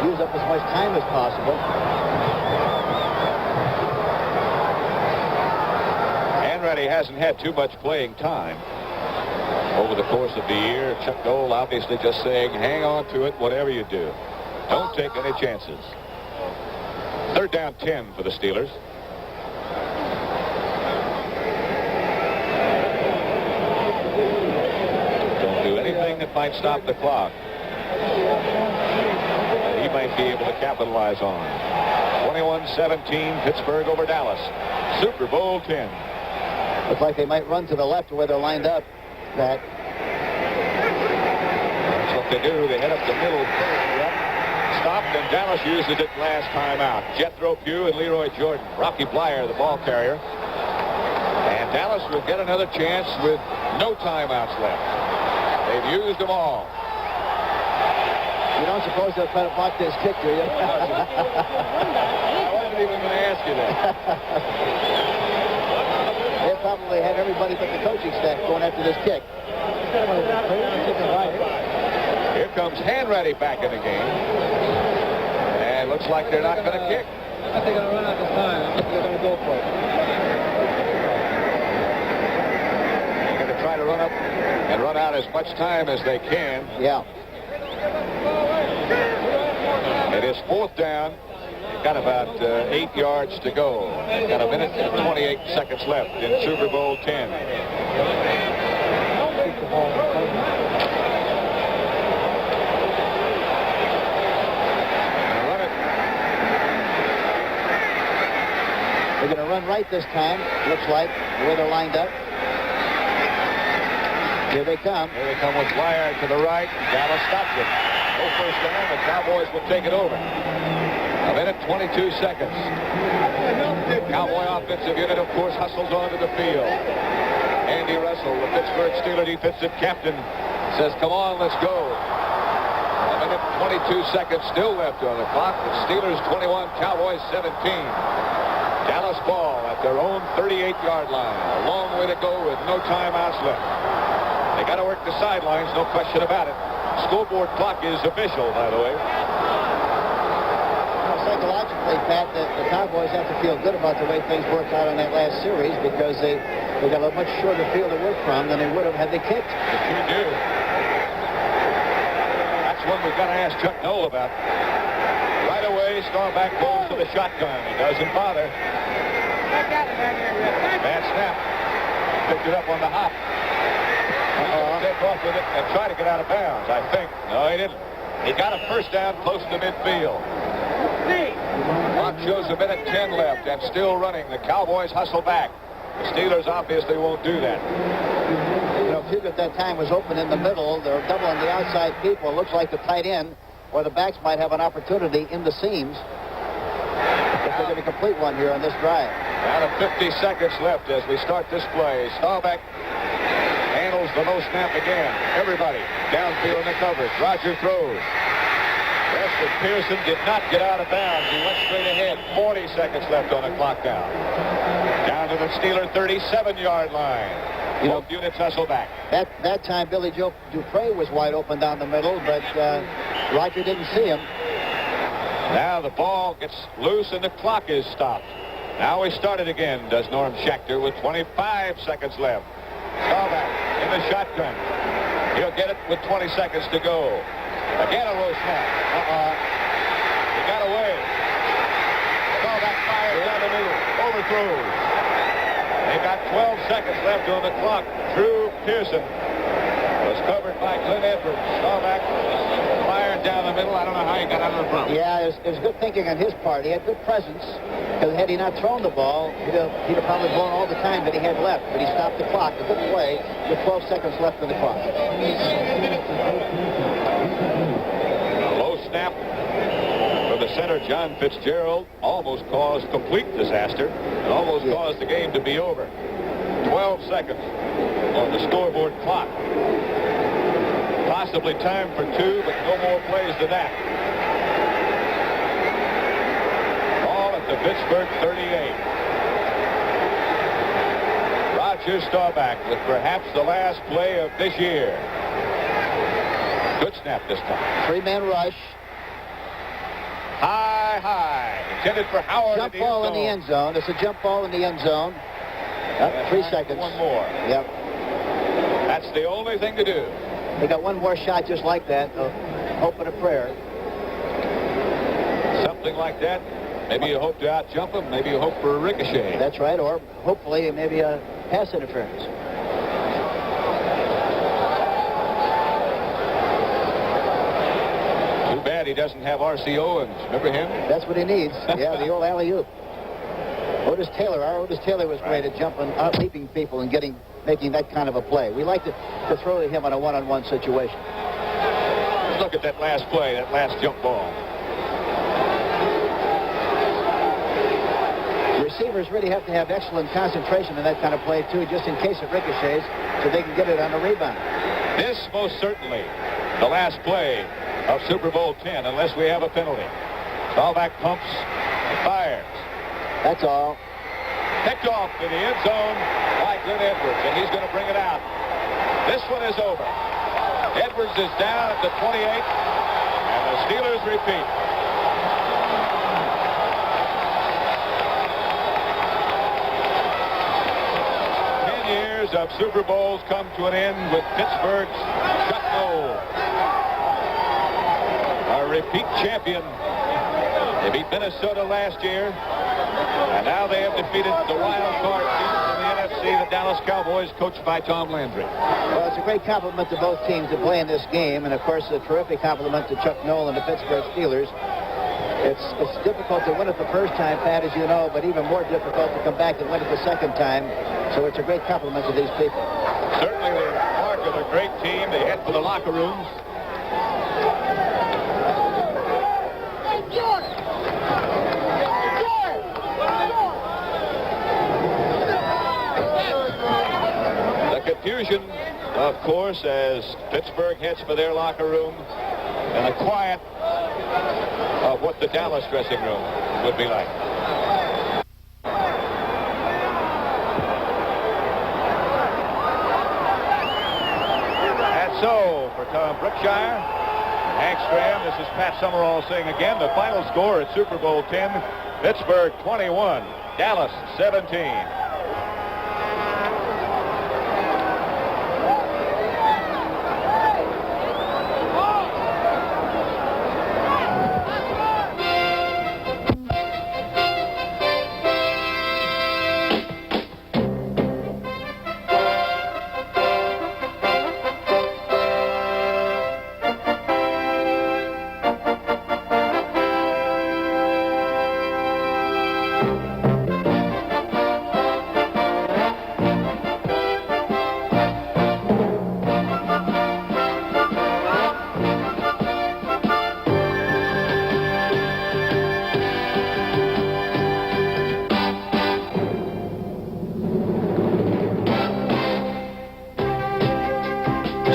use up as much time as possible. Hanratty hasn't had too much playing time over the course of the year. Chuck Noll obviously just saying, hang on to it, whatever you do. Don't take any chances. Third down 10 for the Steelers. That might stop the clock. And he might be able to capitalize on. 21-17, Pittsburgh over Dallas. Super Bowl 10. Looks like they might run to the left where they're lined up. That's what they do. They head up the middle. Stopped, and Dallas uses it last time out. Jethro Pugh and Leroy Jordan. Rocky Blyer, the ball carrier. And Dallas will get another chance with no timeouts left. They've used them all. You don't suppose they'll try to block this kick, do you? I wasn't even going to ask you that. They probably had everybody but the coaching staff going after this kick. Here comes Hanratty back in the game. And looks like they're not going to kick. I think I'll run out of time. go for it. They're going to try to run up and run out as much time as they can. Yeah. It is 4th down. Got about 8 yards to go. Got a minute and 28 seconds left in Super Bowl 10. They're going to run right this time, looks like, the way they're lined up. Here they come. Here they come with Flyer to the right. Dallas stops it. No first down. The Cowboys will take it over. A minute, 22 seconds. Cowboy offensive unit, of course, hustles onto the field. Andy Russell, the Pittsburgh Steelers defensive captain, says, come on, let's go. A minute, 22 seconds still left on the clock. The Steelers 21, Cowboys 17. Dallas ball at their own 38-yard line. A long way to go with no timeouts left. They got to work the sidelines, no question about it. Scoreboard clock is official, by the way. Well, psychologically, Pat, the Cowboys have to feel good about the way things worked out in that last series because they got a much shorter field to work from than they would have had they kicked. They sure do. That's one we've got to ask Chuck Noll about. Right away, Staubach goes to the shotgun. He doesn't bother. Bad snap. Picked it up on the hop. Take off with it and try to get out of bounds, I think. No, he didn't. He got a first down close to midfield. Clock shows a minute 10 left and still running. The Cowboys hustle back. The Steelers obviously won't do that. You know, Puke at that time was open in the middle. They're doubling the outside people. It looks like the tight end or the backs might have an opportunity in the seams if they're going to complete one here on this drive. Down to 50 seconds left as we start this play. Staubach handles the low snap again. Everybody downfield in the coverage. Roger throws. Preston Pearson did not get out of bounds. He went straight ahead. 40 seconds left on the clock now. Down to the Steeler 37-yard line. Both units hustle back. That time, Billy Joe Dupre was wide open down the middle, but Roger didn't see him. Now the ball gets loose and the clock is stopped. Now we start it again, does Norm Schechter with 25 seconds left. Staubach in the shotgun. He'll get it with 20 seconds to go. Again a low snap. He got away. Staubach fires down the middle. Overthrows. They got 12 seconds left on the clock. Drew Pearson was covered by Glenn Edwards. Staubach fired down the middle. I don't know how he got out of the front. Yeah, it was good thinking on his part. He had good presence. Because had he not thrown the ball, he'd have probably blown all the time that he had left. But he stopped the clock. A good play with 12 seconds left on the clock. Low snap from the center, John Fitzgerald, almost caused complete disaster and almost caused the game to be over. 12 seconds on the scoreboard clock. Possibly time for 2, but no more plays than that. The Pittsburgh 38. Roger Staubach with perhaps the last play of this year. Good snap this time. 3-man rush. High. Intended for Howard. Jump ball in the end zone. It's a jump ball in the end zone. Up 3 seconds. One more. Yep. That's the only thing to do. They got one more shot just like that. Hope and a prayer. Something like that. Maybe you hope to out-jump him. Maybe you hope for a ricochet. That's right, or hopefully maybe a pass interference. Too bad he doesn't have R.C. Owens. Remember him? That's what he needs. Yeah, the old alley-oop. Otis Taylor was great at jumping, out-leaping people and making that kind of a play. We like to throw to him on a one-on-one situation. Let's look at that last play, that last jump ball. Receivers really have to have excellent concentration in that kind of play, too, just in case it ricochets, so they can get it on the rebound. This most certainly the last play of Super Bowl 10, unless we have a penalty. Staubach pumps and fires. That's all. Picked off in the end zone by Glenn Edwards, and he's going to bring it out. This one is over. Edwards is down at the 28, and the Steelers repeat. of Super Bowls come to an end with Pittsburgh's Chuck Noll, a repeat champion. They beat Minnesota last year, and now they have defeated the wild card team from the NFC, the Dallas Cowboys, coached by Tom Landry. Well, it's a great compliment to both teams to play in this game, and of course a terrific compliment to Chuck Noll and the Pittsburgh Steelers. It's difficult to win it the first time, Pat, as you know, but even more difficult to come back and win it the second time. So it's a great compliment to these people. Certainly the mark of a great team. They head for the locker rooms. The confusion, of course, as Pittsburgh heads for their locker room, and the quiet of what the Dallas dressing room would be like. And so, for Tom Brookshire, Hank Stram, this is Pat Summerall saying again, the final score at Super Bowl 10, Pittsburgh 21, Dallas 17.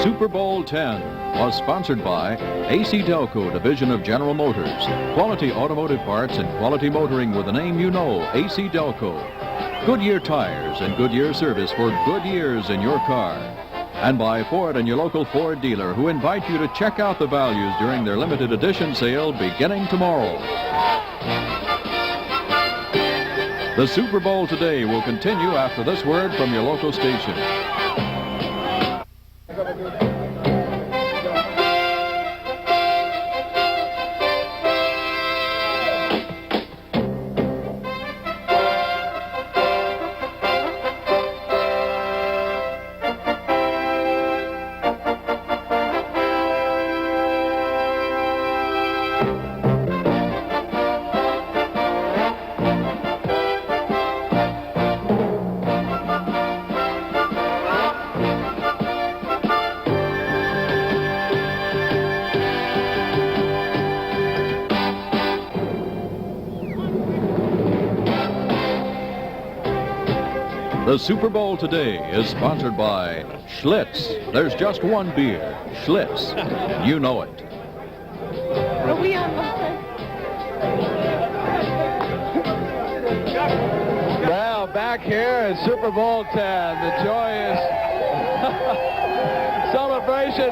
Super Bowl 10 was sponsored by AC Delco Division of General Motors. Quality automotive parts and quality motoring with a name you know, AC Delco. Goodyear tires and Goodyear service for good years in your car. And by Ford and your local Ford dealer, who invite you to check out the values during their limited edition sale beginning tomorrow. The Super Bowl today will continue after this word from your local station. The Super Bowl today is sponsored by Schlitz. There's just one beer, Schlitz. You know it. Are we on Well, back here at Super Bowl 10, the joyous celebration.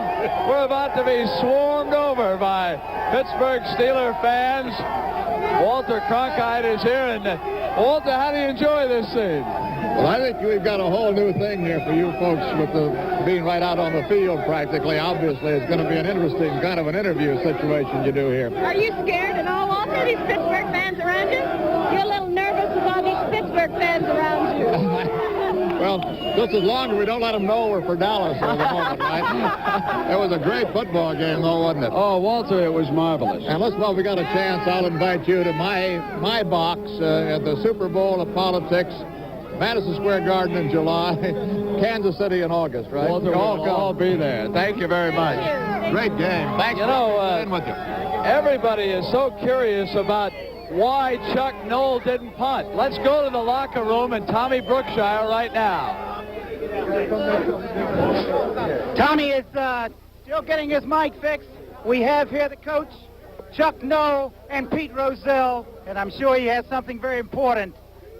We're about to be swarmed over by Pittsburgh Steeler fans. Walter Cronkite is here, and Walter, how do you enjoy this scene? Well, I think we've got a whole new thing here for you folks with the being right out on the field practically. Obviously, it's going to be an interesting kind of an interview situation you do here. Are you scared at all, Walter? These Pittsburgh fans around you? You're a little nervous with all these Pittsburgh fans around you. Well, just as long as we don't let them know we're for Dallas at the moment, right? It was a great football game, though, wasn't it? Oh, Walter, it was marvelous. And listen, well, if we got a chance, I'll invite you to my box at the Super Bowl of Politics, Madison Square Garden in July, Kansas City in August, right? Walter, we'll all be there. Thank you very much. Great game. Thanks. You know, with you. everybody is so curious about why Chuck Noll didn't punt. Let's go to the locker room and Tommy Brookshire right now. Tommy is still getting his mic fixed. We have here the coach, Chuck Noll, and Pete Rozelle, and I'm sure he has something very important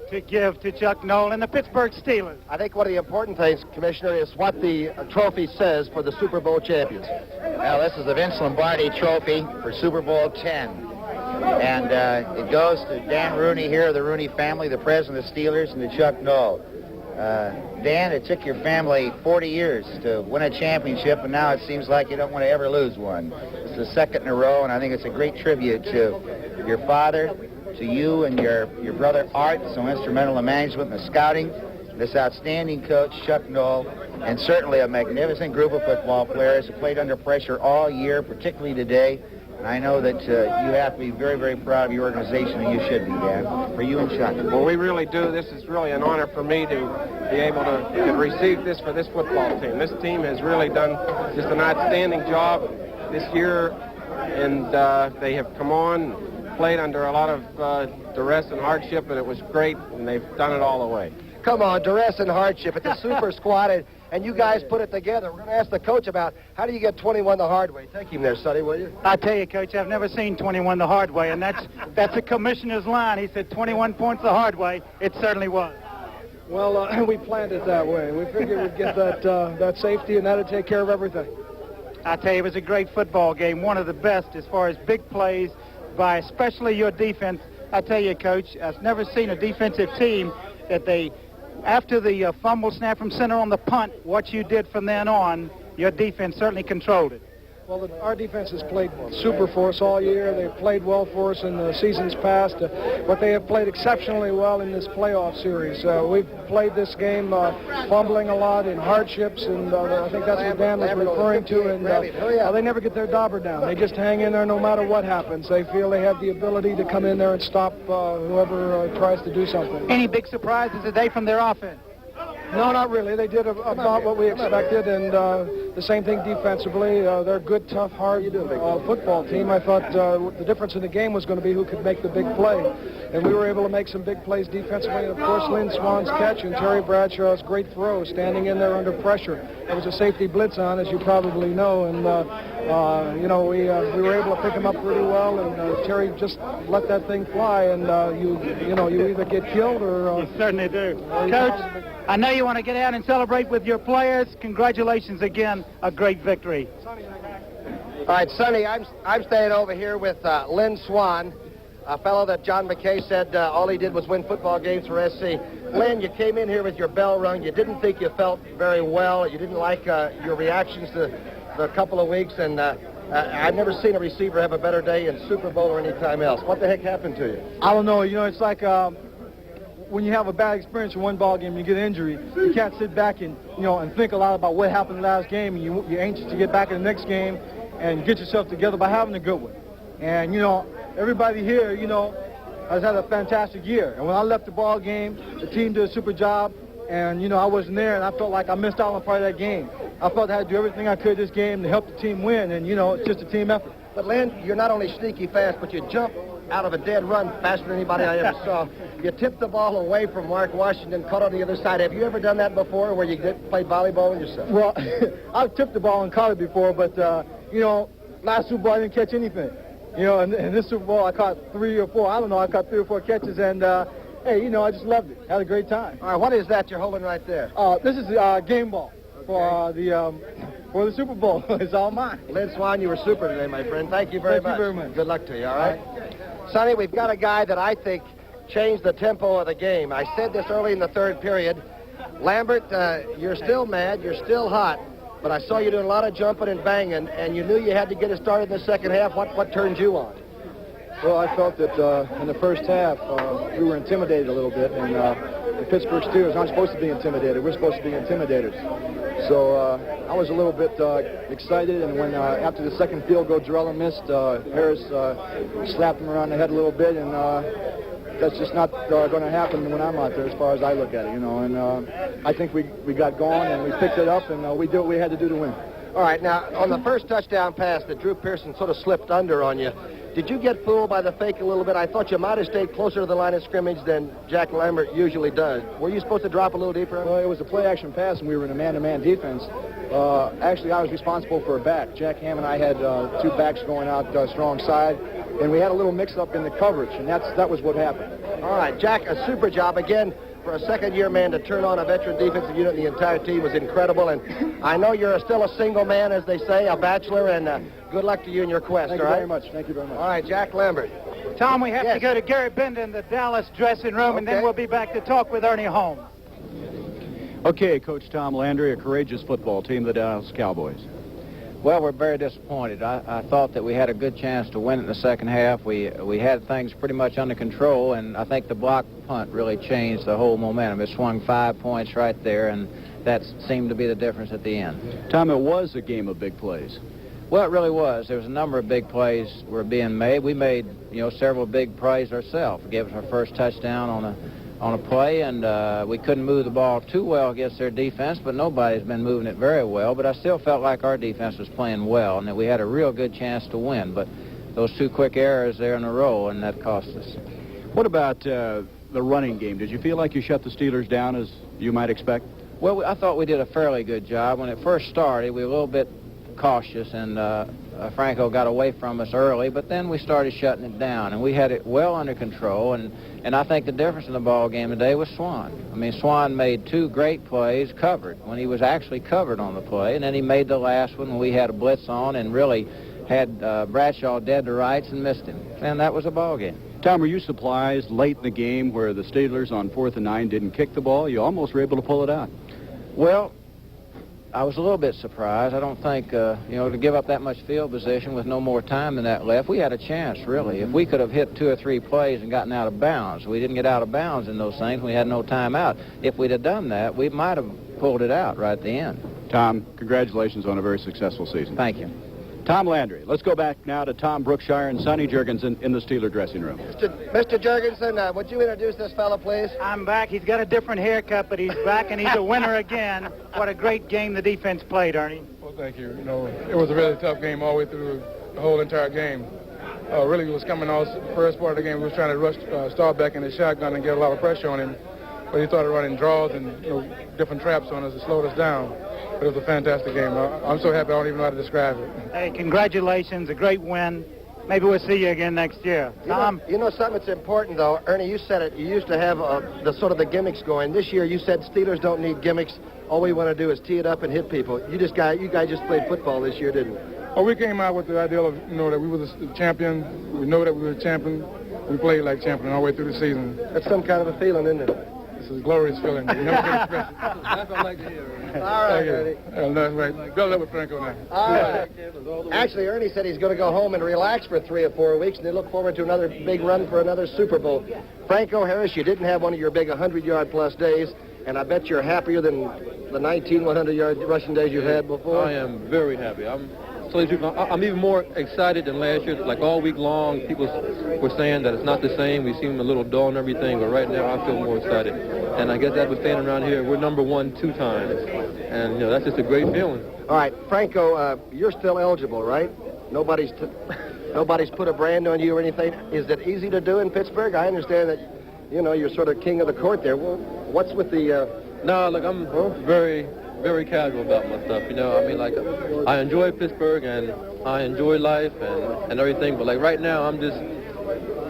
to give to Chuck Noll and the Pittsburgh Steelers. I think one of the important things, Commissioner, is what the trophy says for the Super Bowl champions. Well, this is the Vince Lombardi Trophy for Super Bowl 10. And it goes to Dan Rooney here, the Rooney family, the president of the Steelers, and to Chuck Noll. Dan, it took your family 40 years to win a championship, and now it seems like you don't want to ever lose one. It's the second in a row, and I think it's a great tribute to your father, to you and your brother Art, so instrumental in management and the scouting, this outstanding coach, Chuck Knoll, and certainly a magnificent group of football players who played under pressure all year, particularly today. And I know that you have to be very, very proud of your organization, and you should be, Dan, for you and Chuck. Well, we really do. This is really an honor for me to be able to receive this for this football team. This team has really done just an outstanding job this year, and they have come on, played under a lot of duress and hardship, and it was great, and they've done it all the way. Come on, duress and hardship. It's a super squad, and you guys put it together. We're going to ask the coach about how do you get 21 the hard way. Take him there, Sonny, will you? I tell you, Coach, I've never seen 21 the hard way, and that's the commissioner's line. He said 21 points the hard way. It certainly was. Well, we planned it that way. We figured we'd get that safety, and that'd take care of everything. I tell you, it was a great football game, one of the best as far as big plays by especially your defense. I tell you, Coach, I've never seen a defensive team that they, after the fumble snap from center on the punt, what you did from then on, your defense certainly controlled it. Well, our defense has played super for us all year. They've played well for us in the seasons past, but they have played exceptionally well in this playoff series. We've played this game fumbling a lot in hardships, and I think that's what Dan was referring to. And they never get their dauber down. They just hang in there no matter what happens. They feel they have the ability to come in there and stop whoever tries to do something. Any big surprises today from their offense? No, not really. They did about what we expected, and the same thing defensively. They're a good, tough, hard football team. I thought the difference in the game was going to be who could make the big play, and we were able to make some big plays defensively. And, of course, Lynn Swan's catch and Terry Bradshaw's great throw, standing in there under pressure. There was a safety blitz on, as you probably know, and we were able to pick him up pretty well, and Terry just let that thing fly, and you either get killed or... You certainly do. Coach, I know you want to get out and celebrate with your players. Congratulations again, a great victory. All right, Sonny, I'm staying over here with Lynn Swan, a fellow that John McKay said all he did was win football games for SC. Lynn, you came in here with your bell rung. You didn't think you felt very well. You didn't like your reactions to the couple of weeks, and I've never seen a receiver have a better day in Super Bowl or any time else. What the heck happened to you? I don't know. It's like... when you have a bad experience in one ball game and you get an injury, you can't sit back and and think a lot about what happened last game, and you're anxious to get back in the next game and get yourself together by having a good one. And everybody here has had a fantastic year. And when I left the ball game, the team did a super job, and I wasn't there, and I felt like I missed out on part of that game. I felt I had to do everything I could this game to help the team win, and it's just a team effort. But Lynn, you're not only sneaky fast, but you jump out of a dead run faster than anybody I ever saw. You tipped the ball away from Mark Washington, caught on the other side. Have you ever done that before, where you played volleyball with yourself? Well, I've tipped the ball and caught it before, but, last Super Bowl I didn't catch anything. And this Super Bowl I caught 3 or 4. I don't know, I caught 3 or 4 catches, and, hey, I just loved it. Had a great time. All right, what is that you're holding right there? This is a game ball for the Super Bowl. It's all mine. Lynn Swan, you were super today, my friend. Thank you very much. Thank you very much. Good luck to you, all right? Sonny, we've got a guy that I think changed the tempo of the game. I said this early in the third period. Lambert, you're still mad, you're still hot, but I saw you doing a lot of jumping and banging, and you knew you had to get it started in the second half. What turned you on? Well, I felt that in the first half we were intimidated a little bit, and the Pittsburgh Steelers aren't supposed to be intimidated. We're supposed to be intimidators. So I was a little bit excited, and when after the second field goal Jarrella missed, Harris slapped him around the head a little bit, and that's just not going to happen when I'm out there as far as I look at it, and I think we got going, and we picked it up, and we did what we had to do to win. All right, now, on the first touchdown pass that Drew Pearson sort of slipped under on you, did you get fooled by the fake a little bit? I thought you might have stayed closer to the line of scrimmage than Jack Lambert usually does. Were you supposed to drop a little deeper? Well, it was a play-action pass, and we were in a man-to-man defense. Actually, I was responsible for a back. Jack Ham and I had 2 backs going out strong side, and we had a little mix-up in the coverage, and that was what happened. All right, Jack, a super job. Again, for a second-year man to turn on a veteran defensive unit, the entire team was incredible. And I know you're still a single man, as they say, a bachelor, and good luck to you in your quest, Thank all you right? very much. Thank you very much. All right, Jack Lambert. Tom, we have to go to Gary Bender in the Dallas dressing room, and then we'll be back to talk with Ernie Holmes. Okay, Coach Tom Landry, a courageous football team, the Dallas Cowboys. Well, we're very disappointed. I thought that we had a good chance to win it in the second half. We had things pretty much under control, and I think the block punt really changed the whole momentum. It swung 5 points right there, and that seemed to be the difference at the end. Tom, it was a game of big plays. Well, it really was. There was a number of big plays were being made. We made, several big plays ourselves. We gave us our first touchdown on a play, and we couldn't move the ball too well against their defense, but nobody's been moving it very well. But I still felt like our defense was playing well and that we had a real good chance to win. But those 2 quick errors there in a row, and that cost us. What about the running game? Did you feel like you shut the Steelers down as you might expect? Well, I thought we did a fairly good job. When it first started, we were a little bit cautious, and Franco got away from us early, but then we started shutting it down, and we had it well under control, and I think the difference in the ball game today was Swan. I mean, Swan made 2 great plays covered when he was actually covered on the play, and then he made the last one when we had a blitz on and really had Bradshaw dead to rights and missed him, and that was a ball game. Tom, were you surprised late in the game where the Steelers on 4th and 9 didn't kick the ball? You almost were able to pull it out. Well, I was a little bit surprised. I don't think, to give up that much field position with no more time than that left, we had a chance, really. If we could have hit 2 or 3 plays and gotten out of bounds. We didn't get out of bounds in those things. We had no time out. If we'd have done that, we might have pulled it out right at the end. Tom, congratulations on a very successful season. Thank you. Tom Landry. Let's go back now to Tom Brookshire and Sonny Jurgensen in the Steeler dressing room. Mr. Jurgensen, would you introduce this fellow, please? I'm back. He's got a different haircut, but he's back, and he's a winner again. What a great game the defense played, Ernie. Well, thank you. It was a really tough game all the way through the whole entire game. Really, was coming off the first part of the game. We was trying to rush Starbeck in the shotgun and get a lot of pressure on him. But he started running draws and different traps on us that slowed us down. But it was a fantastic game. I'm so happy I don't even know how to describe it. Hey, congratulations. A great win. Maybe we'll see you again next year. Tom? You know something that's important, though. Ernie, you said it. You used to have the gimmicks going. This year you said Steelers don't need gimmicks. All we want to do is tee it up and hit people. You guys just played football this year, didn't you? Well, we came out with the idea of, that we were the champion. We know that we were the champion. We played like champion all the way through the season. That's some kind of a feeling, isn't it? This is a glorious feeling. You never can express it. That's what I like to hear. All right, Ernie. That's right. Good luck with Franco now. All right. Actually, Ernie said he's going to go home and relax for 3 or 4 weeks, and they look forward to another big run for another Super Bowl. Franco Harris, you didn't have one of your big 100-yard-plus days, and I bet you're happier than the 19 100-yard rushing days you've had before. I am very happy. I'm even more excited than last year. Like all week long, people were saying that it's not the same. We seem a little dull and everything, but right now I feel more excited. And I guess that was standing around here. We're number 1 2 times, and that's just a great feeling. All right, Franco, you're still eligible, right? Nobody's put a brand on you or anything. Is it easy to do in Pittsburgh? I understand that you're sort of king of the court there. Well, what's with the? No, look, I'm very casual about my stuff, I enjoy Pittsburgh and I enjoy life and everything, but like right now I'm just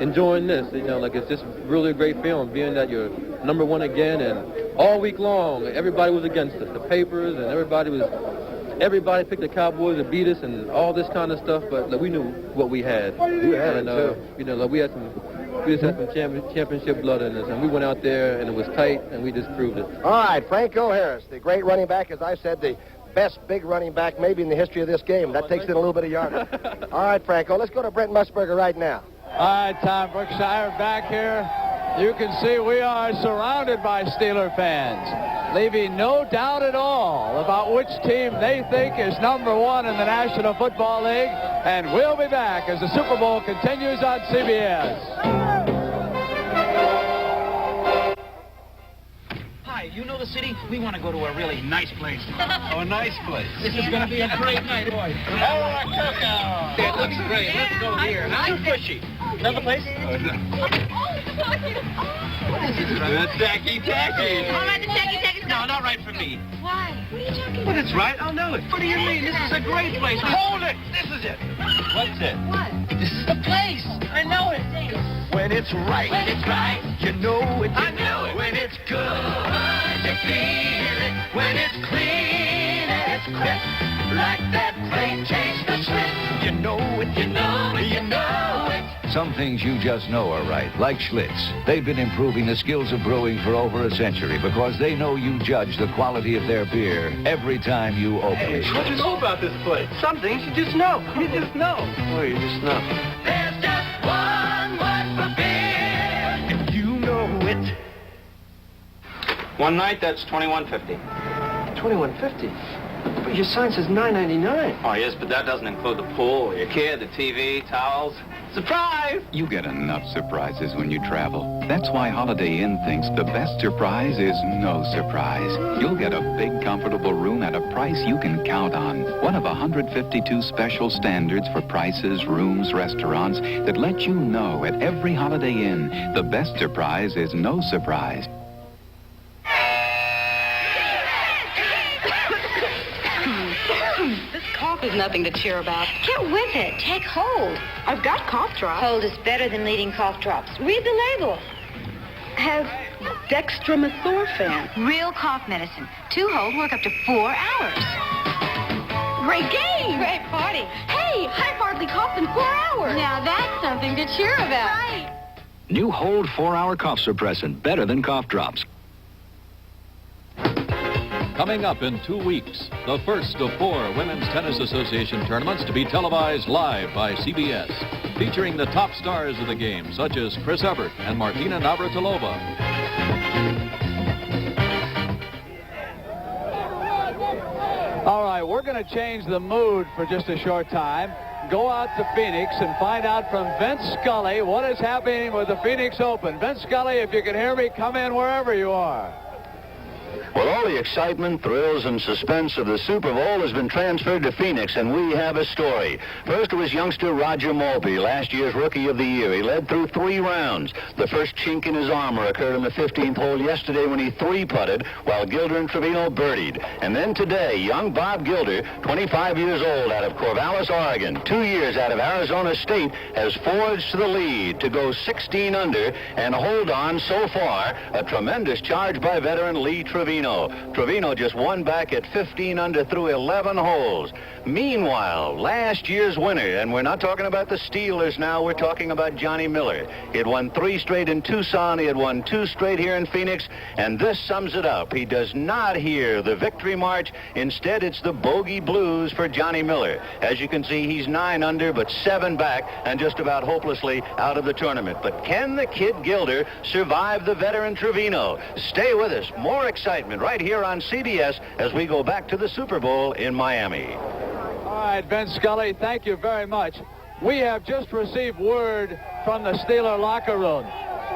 enjoying this, it's just really a great feeling being that you're number 1 again, and all week long everybody was against us, the papers, and everybody picked the Cowboys to beat us and all this kind of stuff, but we knew what we had. You had it too. We just had some championship blood in us, and we went out there, and it was tight, and we just proved it. All right, Franco Harris, the great running back, as I said, the best big running back maybe in the history of this game. That takes in a little bit of yardage. All right, Franco, let's go to Brent Musburger right now. All right, Tom Brookshire back here. You can see we are surrounded by Steeler fans, leaving no doubt at all about which team they think is number 1 in the National Football League. And we'll be back as the Super Bowl continues on CBS. Hi, you know the city? We want to go to a really nice place. Oh, a nice place. This is going to be a great night, boys. Oh, a cookout. It looks great. Let's go here. Not too pushy. Another place? Oh, no. What is this? The Tacky Tacky. I like the Tacky Tacky. No, not right for me. Why? What are you talking about? But it's right. I'll know it. What do you mean? This is a great place. Hold it. This is it. What's it? What? This is the place. I know it. When it's right. When it's right. You know it. I know it. When it's good. You feel it. When it's clean and it's crisp. Like that great taste of Swiss. You know it. You know it. You know it. Some things you just know are right, like Schlitz. They've been improving the skills of brewing for over a century because they know you judge the quality of their beer every time you open it. What do you know about this place? Some things you just know. You just know. Oh, you just know. There's just one word for beer, and you know it. One night, that's $21.50. $21.50? But your sign says $9.99. Oh, yes, but that doesn't include the pool, your kid, the TV, towels. Surprise! You get enough surprises when you travel. That's why Holiday Inn thinks the best surprise is no surprise. You'll get a big, comfortable room at a price you can count on. One of 152 special standards for prices, rooms, restaurants that let you know at every Holiday Inn the best surprise is no surprise. This cough is nothing to cheer about. Get with it. Take hold. I've got cough drops. Hold is better than needing cough drops. Read the label. Has dextromethorphan. Real cough medicine. 2 hold work up to 4 hours. Great game. Great party. Hey, I've hardly coughed in 4 hours. Now that's something to cheer about. Right. New Hold 4-hour cough suppressant. Better than cough drops. Coming up in 2 weeks, the first of 4 Women's Tennis Association tournaments to be televised live by CBS, featuring the top stars of the game, such as Chris Evert and Martina Navratilova. All right, we're going to change the mood for just a short time. Go out to Phoenix and find out from Vince Scully what is happening with the Phoenix Open. Vince Scully, if you can hear me, come in wherever you are. Well, all the excitement, thrills, and suspense of the Super Bowl has been transferred to Phoenix, and we have a story. First was youngster Roger Maltby, last year's Rookie of the Year. He led through 3 rounds. The first chink in his armor occurred in the 15th hole yesterday when he 3-putted, while Gilder and Trevino birdied. And then today, young Bob Gilder, 25 years old, out of Corvallis, Oregon, 2 years out of Arizona State, has forged to the lead to go 16 under and hold on so far. A tremendous charge by veteran Lee Trevino. Trevino just won back at 15 under through 11 holes. Meanwhile, last year's winner, and we're not talking about the Steelers now, we're talking about Johnny Miller. He had won 3 straight in Tucson, he had won 2 straight here in Phoenix, and this sums it up. He does not hear the victory march. Instead, it's the bogey blues for Johnny Miller. As you can see, he's 9 under, but 7 back, and just about hopelessly out of the tournament. But can the kid Gilder survive the veteran Trevino? Stay with us. More excitement right here on CBS as we go back to the Super Bowl in Miami. All right, Vince Scully, thank you very much. We have just received word from the Steeler locker room.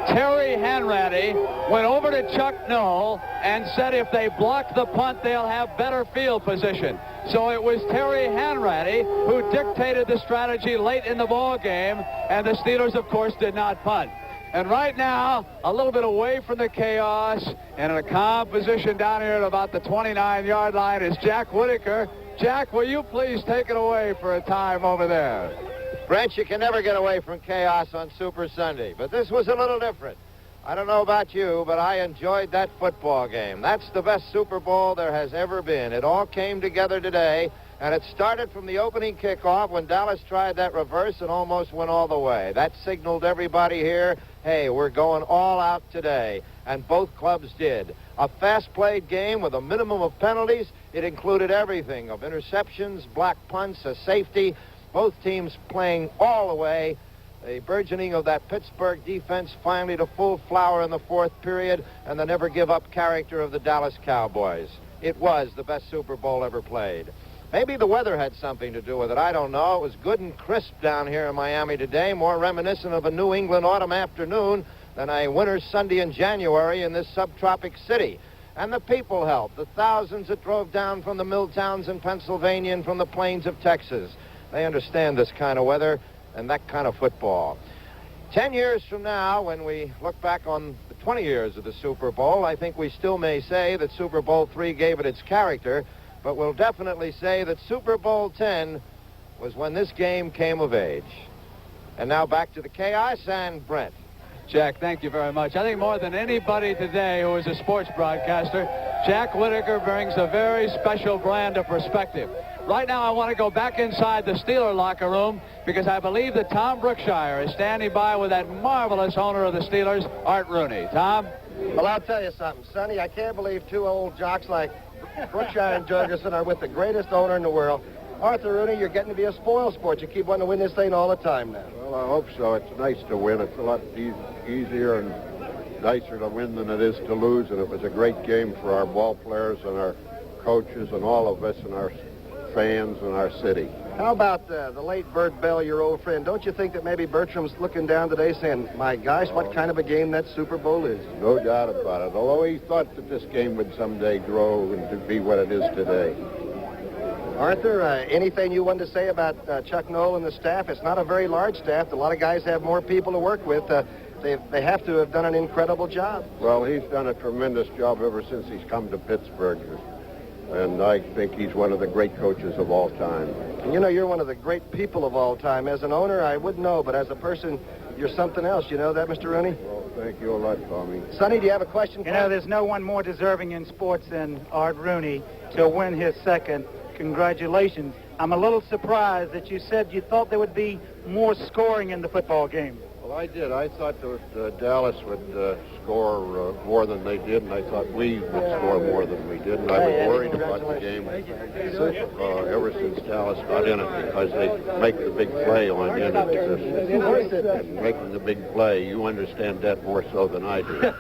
Terry Hanratty went over to Chuck Noll and said if they block the punt, they'll have better field position. So it was Terry Hanratty who dictated the strategy late in the ball game, and the Steelers, of course, did not punt. And right now, a little bit away from the chaos and in a calm position down here at about the 29-yard line is Jack Whitaker. Jack, will you please take it away for a time over there? Brent, you can never get away from chaos on Super Sunday, but this was a little different. I don't know about you, but I enjoyed that football game. That's the best Super Bowl there has ever been. It all came together today, and it started from the opening kickoff when Dallas tried that reverse and almost went all the way. That signaled everybody here, hey, we're going all out today, and both clubs did. A fast-played game with a minimum of penalties. It included everything of interceptions, block punts, a safety. Both teams playing all the way. The burgeoning of that Pittsburgh defense finally to full flower in the 4th period, and the never-give-up character of the Dallas Cowboys. It was the best Super Bowl ever played. Maybe the weather had something to do with it. I don't know. It was good and crisp down here in Miami today, more reminiscent of a New England autumn afternoon than a winter's Sunday in January in this subtropic city. And the people helped, the thousands that drove down from the mill towns in Pennsylvania and from the plains of Texas. They understand this kind of weather and that kind of football. 10 years from now, when we look back on the 20 years of the Super Bowl, I think we still may say that Super Bowl III gave it its character, but we'll definitely say that Super Bowl X was when this game came of age. And now back to the chaos and Brent. Jack, thank you very much. I think more than anybody today who is a sports broadcaster, Jack Whitaker brings a very special brand of perspective. Right now, I want to go back inside the Steeler locker room because I believe that Tom Brookshire is standing by with that marvelous owner of the Steelers, Art Rooney. Tom? Well, I'll tell you something, Sonny. I can't believe two old jocks like Brookshire and Jurgensen are with the greatest owner in the world. Arthur Rooney, you're getting to be a spoil sport. You keep wanting to win this thing all the time now. Well, I hope so. It's nice to win. It's a lot easier and nicer to win than it is to lose, and it was a great game for our ball players and our coaches and all of us and our fans and our city. How about the late Bert Bell, your old friend? Don't you think that maybe Bertram's looking down today saying, my gosh, what kind of a game that Super Bowl is? No doubt about it, although he thought that this game would someday grow and to be what it is today. Arthur, anything you wanted to say about Chuck Noll and the staff? It's not a very large staff. A lot of guys have more people to work with. They have to have done an incredible job. Well, he's done a tremendous job ever since he's come to Pittsburgh. And I think he's one of the great coaches of all time. And you know, you're one of the great people of all time. As an owner, I wouldn't know, but as a person, you're something else. You know that, Mr. Rooney? Well, thank you a lot, Tommy. Sonny, do you have a question for You know, there's no one more deserving in sports than Art Rooney to win his second. Congratulations. I'm a little surprised that you said you thought there would be more scoring in the football game. Well, I did. I thought that Dallas would score more than they did, and I thought we would score more than we did. And I was worried about the game ever since Dallas got in it, because they make the big play on the end of the making the big play. You understand that more so than I do.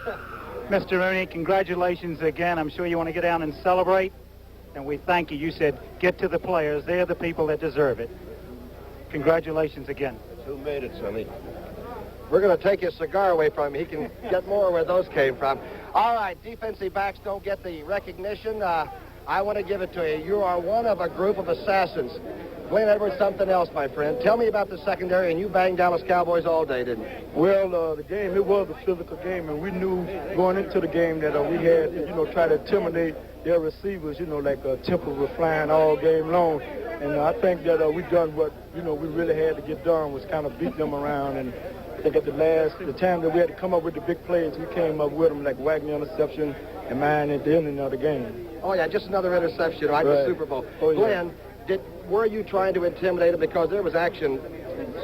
Mr. Rooney, congratulations again. I'm sure you want to get down and celebrate, and we thank you. You said get to the players. They're the people that deserve it. Congratulations again. Who made it, Sonny? We're going to take his cigar away from him. He can get more where those came from. All right, defensive backs don't get the recognition. I want to give it to you. You are one of a group of assassins. Glenn Edwards, something else, my friend. Tell me about the secondary, and you banged Dallas Cowboys all day, didn't you? Well, the game, it was a physical game, and we knew going into the game that we had to, try to intimidate their receivers, like Temple was flying all game long. And I think that we done what, we really had to get done, was kind of beat them around. And I think at the time that we had to come up with the big plays, we came up with them, like Wagner interception and mine at the ending of the game. Oh, yeah, just another interception right in the Super Bowl. Oh, Glenn, were you trying to intimidate them? Because there was action,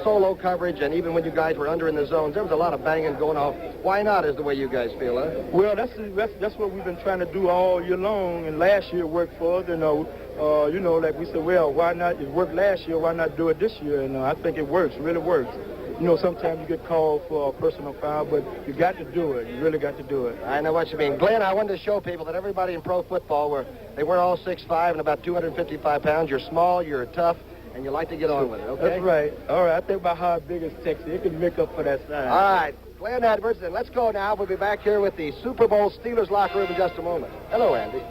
solo coverage, and even when you guys were under in the zones, there was a lot of banging going off. Why not, is the way you guys feel, huh? Well, that's what we've been trying to do all year long, and last year worked for us. And, like we said, well, why not? It worked last year, why not do it this year? And I think it works, really works. Sometimes you get called for a personal foul, but you got to do it. You really got to do it. I know what you mean. Glenn, I wanted to show people that everybody in pro football, they weren't all 6'5" and about 255 pounds. You're small, you're tough, and you like to get on with it, okay? That's right. All right, I think about how big is Texas. It can make up for that size. All right, Glenn Edwards, and let's go now. We'll be back here with the Super Bowl Steelers locker room in just a moment. Hello, Andy.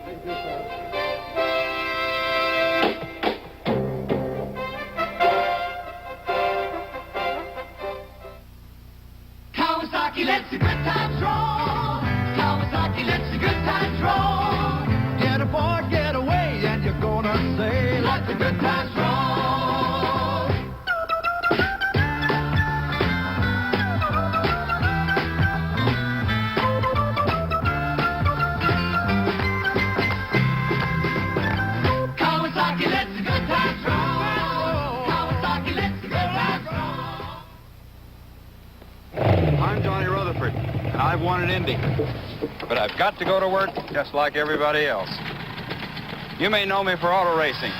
Kawasaki lets the good times roll. Kawasaki lets the good times roll. Get aboard, get away, and you're gonna say, let the good times roll. Kawasaki lets the good times roll. Kawasaki lets the good times roll. I'm Johnny Rutherford, and I've won an Indy. But I've got to go to work just like everybody else. You may know me for auto racing,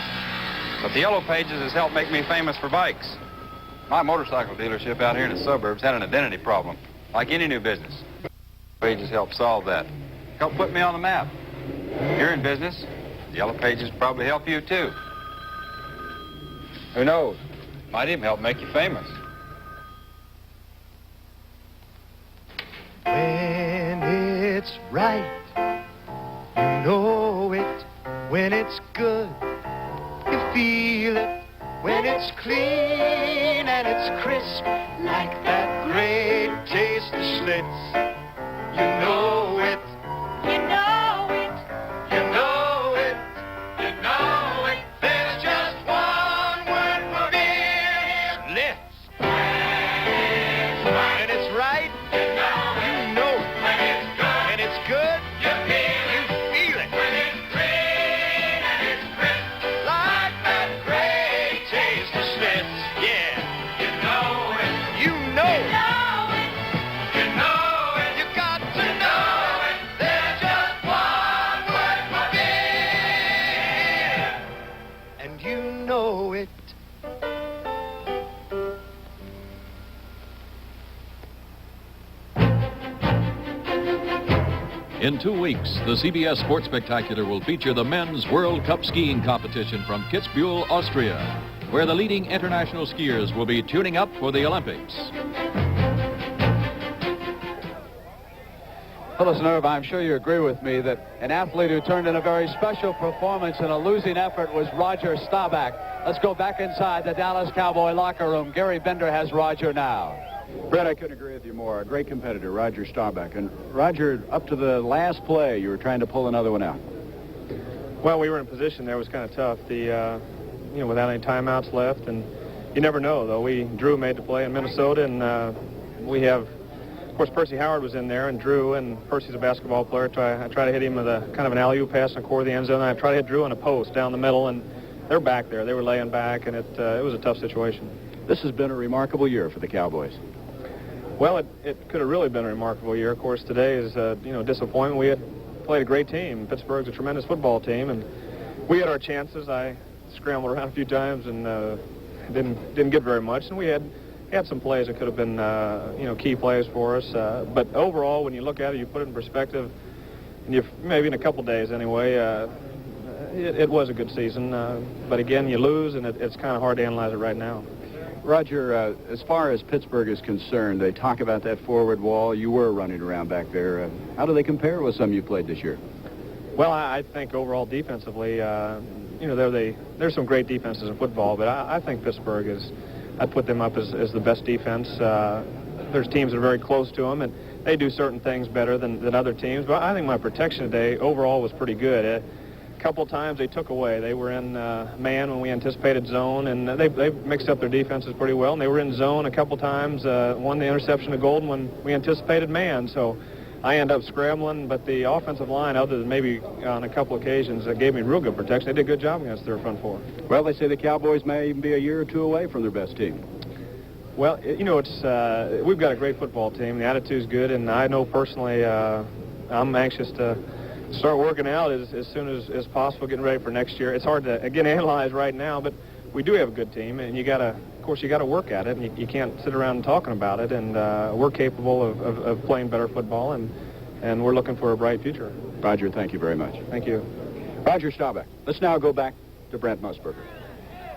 but the Yellow Pages has helped make me famous for bikes. My motorcycle dealership out here in the suburbs had an identity problem, like any new business. Pages helped solve that. Helped put me on the map. You're in business. The Yellow Pages probably help you, too. Who knows? Might even help make you famous. When it's right, you know it. When it's good, you feel it. When it's clean and it's crisp, like that great taste of Schlitz, you know it. You know it. You know it. You know it. There's just one word for beer, Schlitz. When it's right, you know it. When it's good, you feel it. When it's green and it's crisp, like that great taste of Schlitz, yeah. In 2 weeks, the CBS Sports Spectacular will feature the Men's World Cup skiing competition from Kitzbühel, Austria, where the leading international skiers will be tuning up for the Olympics. Phyllis and Irv, I'm sure you agree with me that an athlete who turned in a very special performance in a losing effort was Roger Staubach. Let's go back inside the Dallas Cowboy locker room. Gary Bender has Roger now. Brett, I couldn't agree with you more. A great competitor, Roger Staubach. And Roger, up to the last play, you were trying to pull another one out. Well, we were in a position there. It was kind of tough. Without any timeouts left, and you never know, though. Drew made the play in Minnesota, and we have, of course, Percy Howard was in there, and Drew, and Percy's a basketball player. I try to hit him with a kind of an alley-oop pass in the core of the end zone, and I try to hit Drew in a post down the middle, and they're back there. They were laying back, and it was a tough situation. This has been a remarkable year for the Cowboys. Well, it could have really been a remarkable year. Of course, today is disappointment. We had played a great team. Pittsburgh's a tremendous football team, and we had our chances. I scrambled around a few times and didn't get very much, and we had some plays that could have been key plays for us. But overall, when you look at it, you put it in perspective, and maybe in a couple days anyway, it was a good season. But again, you lose, and it's kind of hard to analyze it right now. Roger, as far as Pittsburgh is concerned, they talk about that forward wall. You were running around back there. How do they compare with some you played this year? Well, I think overall defensively, there's some great defenses in football, but I think Pittsburgh I'd put them up as the best defense. There's teams that are very close to them, and they do certain things better than other teams. But I think my protection today overall was pretty good. A couple times they took away. They were in man when we anticipated zone, and they mixed up their defenses pretty well. And they were in zone a couple times. Won the interception to Golden when we anticipated man. So I end up scrambling, but the offensive line, other than maybe on a couple occasions, gave me real good protection. They did a good job against their front four. Well, they say the Cowboys may even be a year or two away from their best team. Well, we've got a great football team. The attitude's good, and I know personally I'm anxious to start working out as soon as possible, getting ready for next year. It's hard to, again, analyze right now, but we do have a good team, and you got to work at it, and you can't sit around talking about it, and we're capable of playing better football, and we're looking for a bright future. Roger, thank you very much. Thank you. Roger Staubach. Let's now go back to Brent Musburger.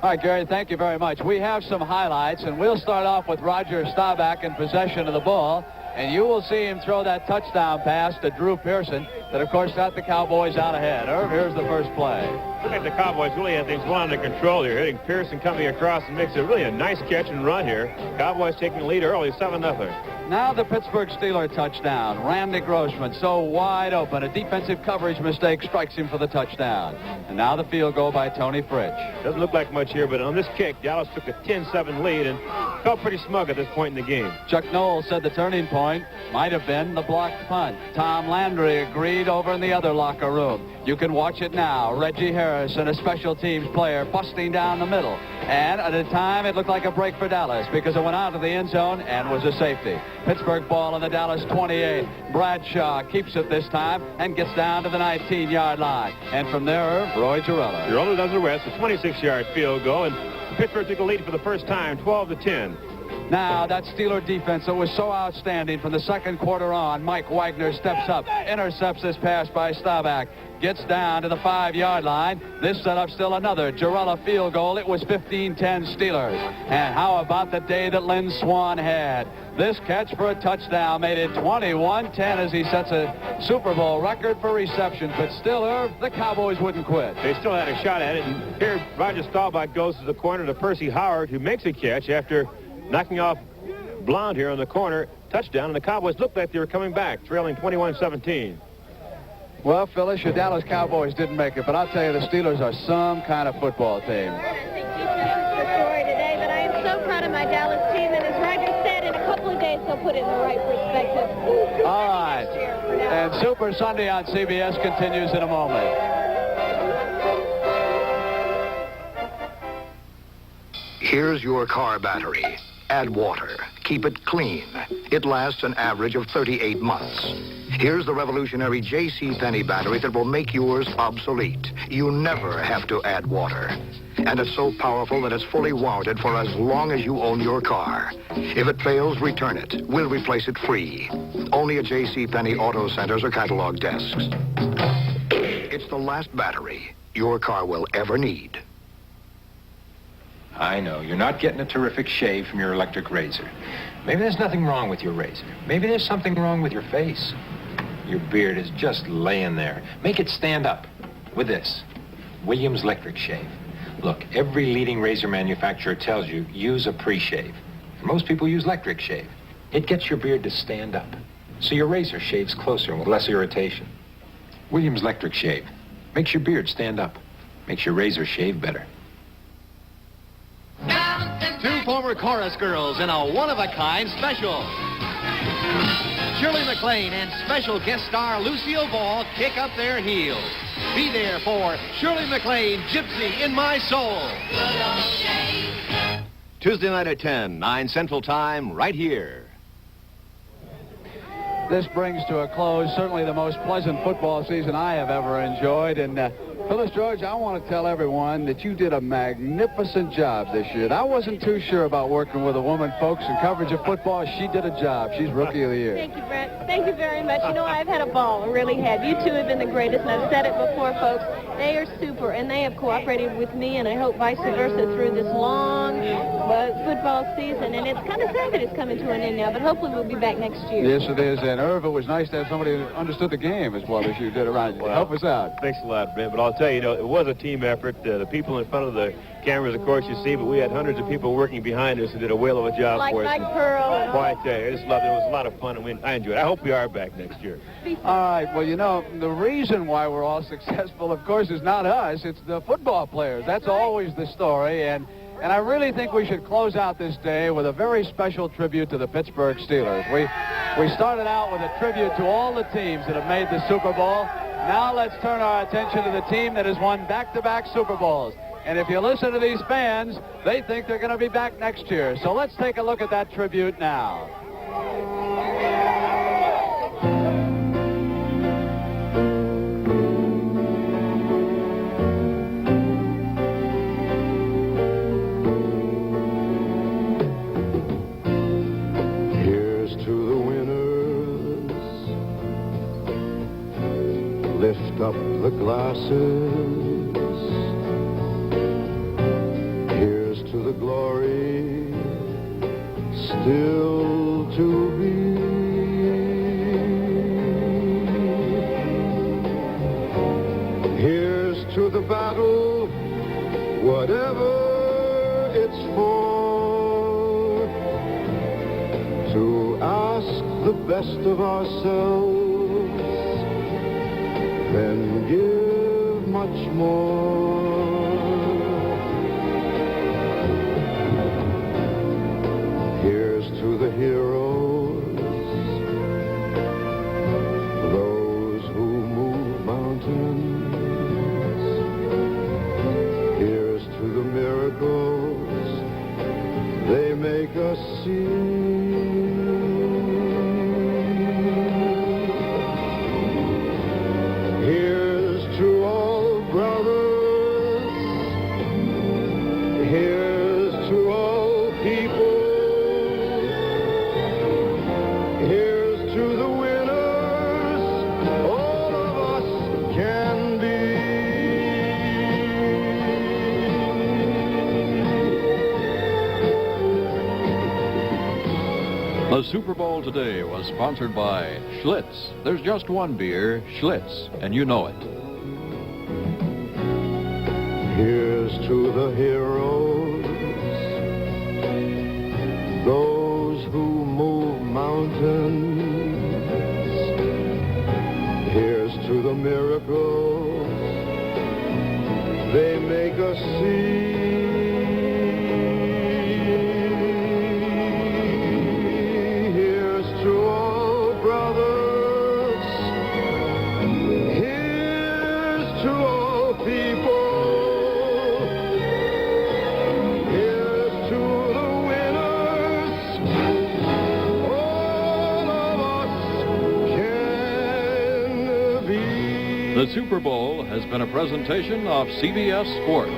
All right, Gary, thank you very much. We have some highlights, and we'll start off with Roger Staubach in possession of the ball, and you will see him throw that touchdown pass to Drew Pearson that, of course, got the Cowboys out ahead. Irv, here's the first play. Look at the Cowboys really have things well under control here. Hitting Pearson coming across and makes it really a nice catch and run here. Cowboys taking the lead early, 7-0. Now the Pittsburgh Steeler touchdown. Randy Grossman so wide open. A defensive coverage mistake strikes him for the touchdown. And now the field goal by Tony Fritsch. Doesn't look like much here, but on this kick, Dallas took a 10-7 lead and felt pretty smug at this point in the game. Chuck Noll said the turning point might have been the blocked punt. Tom Landry agreed over in the other locker room. You can watch it now. Reggie Harris and a special teams player busting down the middle. And at a time, it looked like a break for Dallas because it went out of the end zone and was a safety. Pittsburgh ball on the Dallas 28. Bradshaw keeps it this time and gets down to the 19-yard line. And from there, Roy Girella. Girella does the rest, a 26-yard field goal, and Pittsburgh took the lead for the first time, 12-10. Now, that Steeler defense that was so outstanding from the second quarter on, Mike Wagner steps up, intercepts this pass by Staubach, gets down to the 5-yard line. This set up still another Girella field goal. It was 15-10 Steelers. And how about the day that Lynn Swann had? This catch for a touchdown made it 21-10 as he sets a Super Bowl record for receptions. But still, Irv, the Cowboys wouldn't quit. They still had a shot at it. And here, Roger Staubach goes to the corner to Percy Howard, who makes a catch after knocking off Blonde here on the corner. Touchdown, and the Cowboys looked like they were coming back, trailing 21-17. Well, Phyllis, your Dallas Cowboys didn't make it, but I'll tell you, the Steelers are some kind of football team. I think you finished the story today, but I am so proud of my Dallas team, and as Roger said, in a couple of days, they'll put it in the right perspective. All right. And Super Sunday on CBS continues in a moment. Here's your car battery. Add water. keep it clean. It lasts an average of 38 months. Here's the revolutionary JCPenney battery that will make yours obsolete. You never have to add water. And it's so powerful that it's fully warranted for as long as you own your car. If it fails, return it. We'll replace it free. Only at JCPenney Auto Centers or catalog desks. It's the last battery your car will ever need. I know, you're not getting a terrific shave from your electric razor. Maybe there's nothing wrong with your razor. Maybe there's something wrong with your face. Your beard is just laying there. Make it stand up with this. Williams Electric Shave. Look, every leading razor manufacturer tells you, use a pre-shave. And most people use electric shave. It gets your beard to stand up, so your razor shaves closer and with less irritation. Williams Electric Shave. Makes your beard stand up. Makes your razor shave better. Two former chorus girls in a one-of-a-kind special. Shirley MacLaine and special guest star Lucille Ball kick up their heels. Be there for Shirley MacLaine, Gypsy in My Soul. Tuesday night at 10, 9 Central Time, right here. This brings to a close certainly the most pleasant football season I have ever enjoyed. And Phyllis George, I want to tell everyone that you did a magnificent job this year. I wasn't too sure about working with a woman, folks, in coverage of football. She did a job. She's Rookie of the Year. Thank you, Brent. Thank you very much. You know, I've had a ball. I really have. You two have been the greatest, and I've said it before, folks. They are super, and they have cooperated with me, and I hope vice versa through this long football season. And it's kind of sad that it's coming to an end now, but hopefully we'll be back next year. Yes, it is. And Irv, it was nice to have somebody who understood the game as well as you did around you. Well, help us out. Thanks a lot, Ben. But I'll tell you, it was a team effort. The people in front of the cameras, of course, you see, but we had hundreds of people working behind us who did a whale of a job like for us. Mike Pearl. Boy, I tell you, I just loved it. It was a lot of fun, and I enjoyed it. I hope we are back next year. All right. Well, you know, the reason why we're all successful, of course, is not us. It's the football players. That's always the story. And I really think we should close out this day with a very special tribute to the Pittsburgh Steelers. We started out with a tribute to all the teams that have made the Super Bowl. Now let's turn our attention to the team that has won back-to-back Super Bowls. And if you listen to these fans, they think they're going to be back next year. So let's take a look at that tribute now. Here's to the winners. Lift up the glasses. Here's to the glory still to be. Here's to the battle, whatever it's for, to ask the best of ourselves, then give much more. Here's to the heroes, those who move mountains. Here's to the miracles they make us see. Here's to all brothers. Here's to all people. Here's to the winners all of us can be. The Super Bowl today was sponsored by Schlitz. There's just one beer, Schlitz, and you know it. Here's to the heroes, those who move mountains. Here's to the miracles they make us see. Here's to all brothers. Here's to all people. Here's to the winners The Super Bowl has been a presentation of CBS Sports.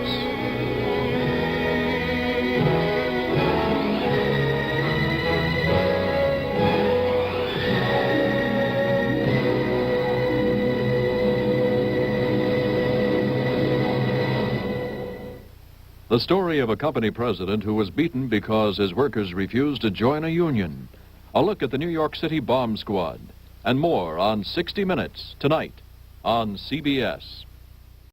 The story of a company president who was beaten because his workers refused to join a union. A look at the New York City bomb squad. And more on 60 Minutes tonight on CBS.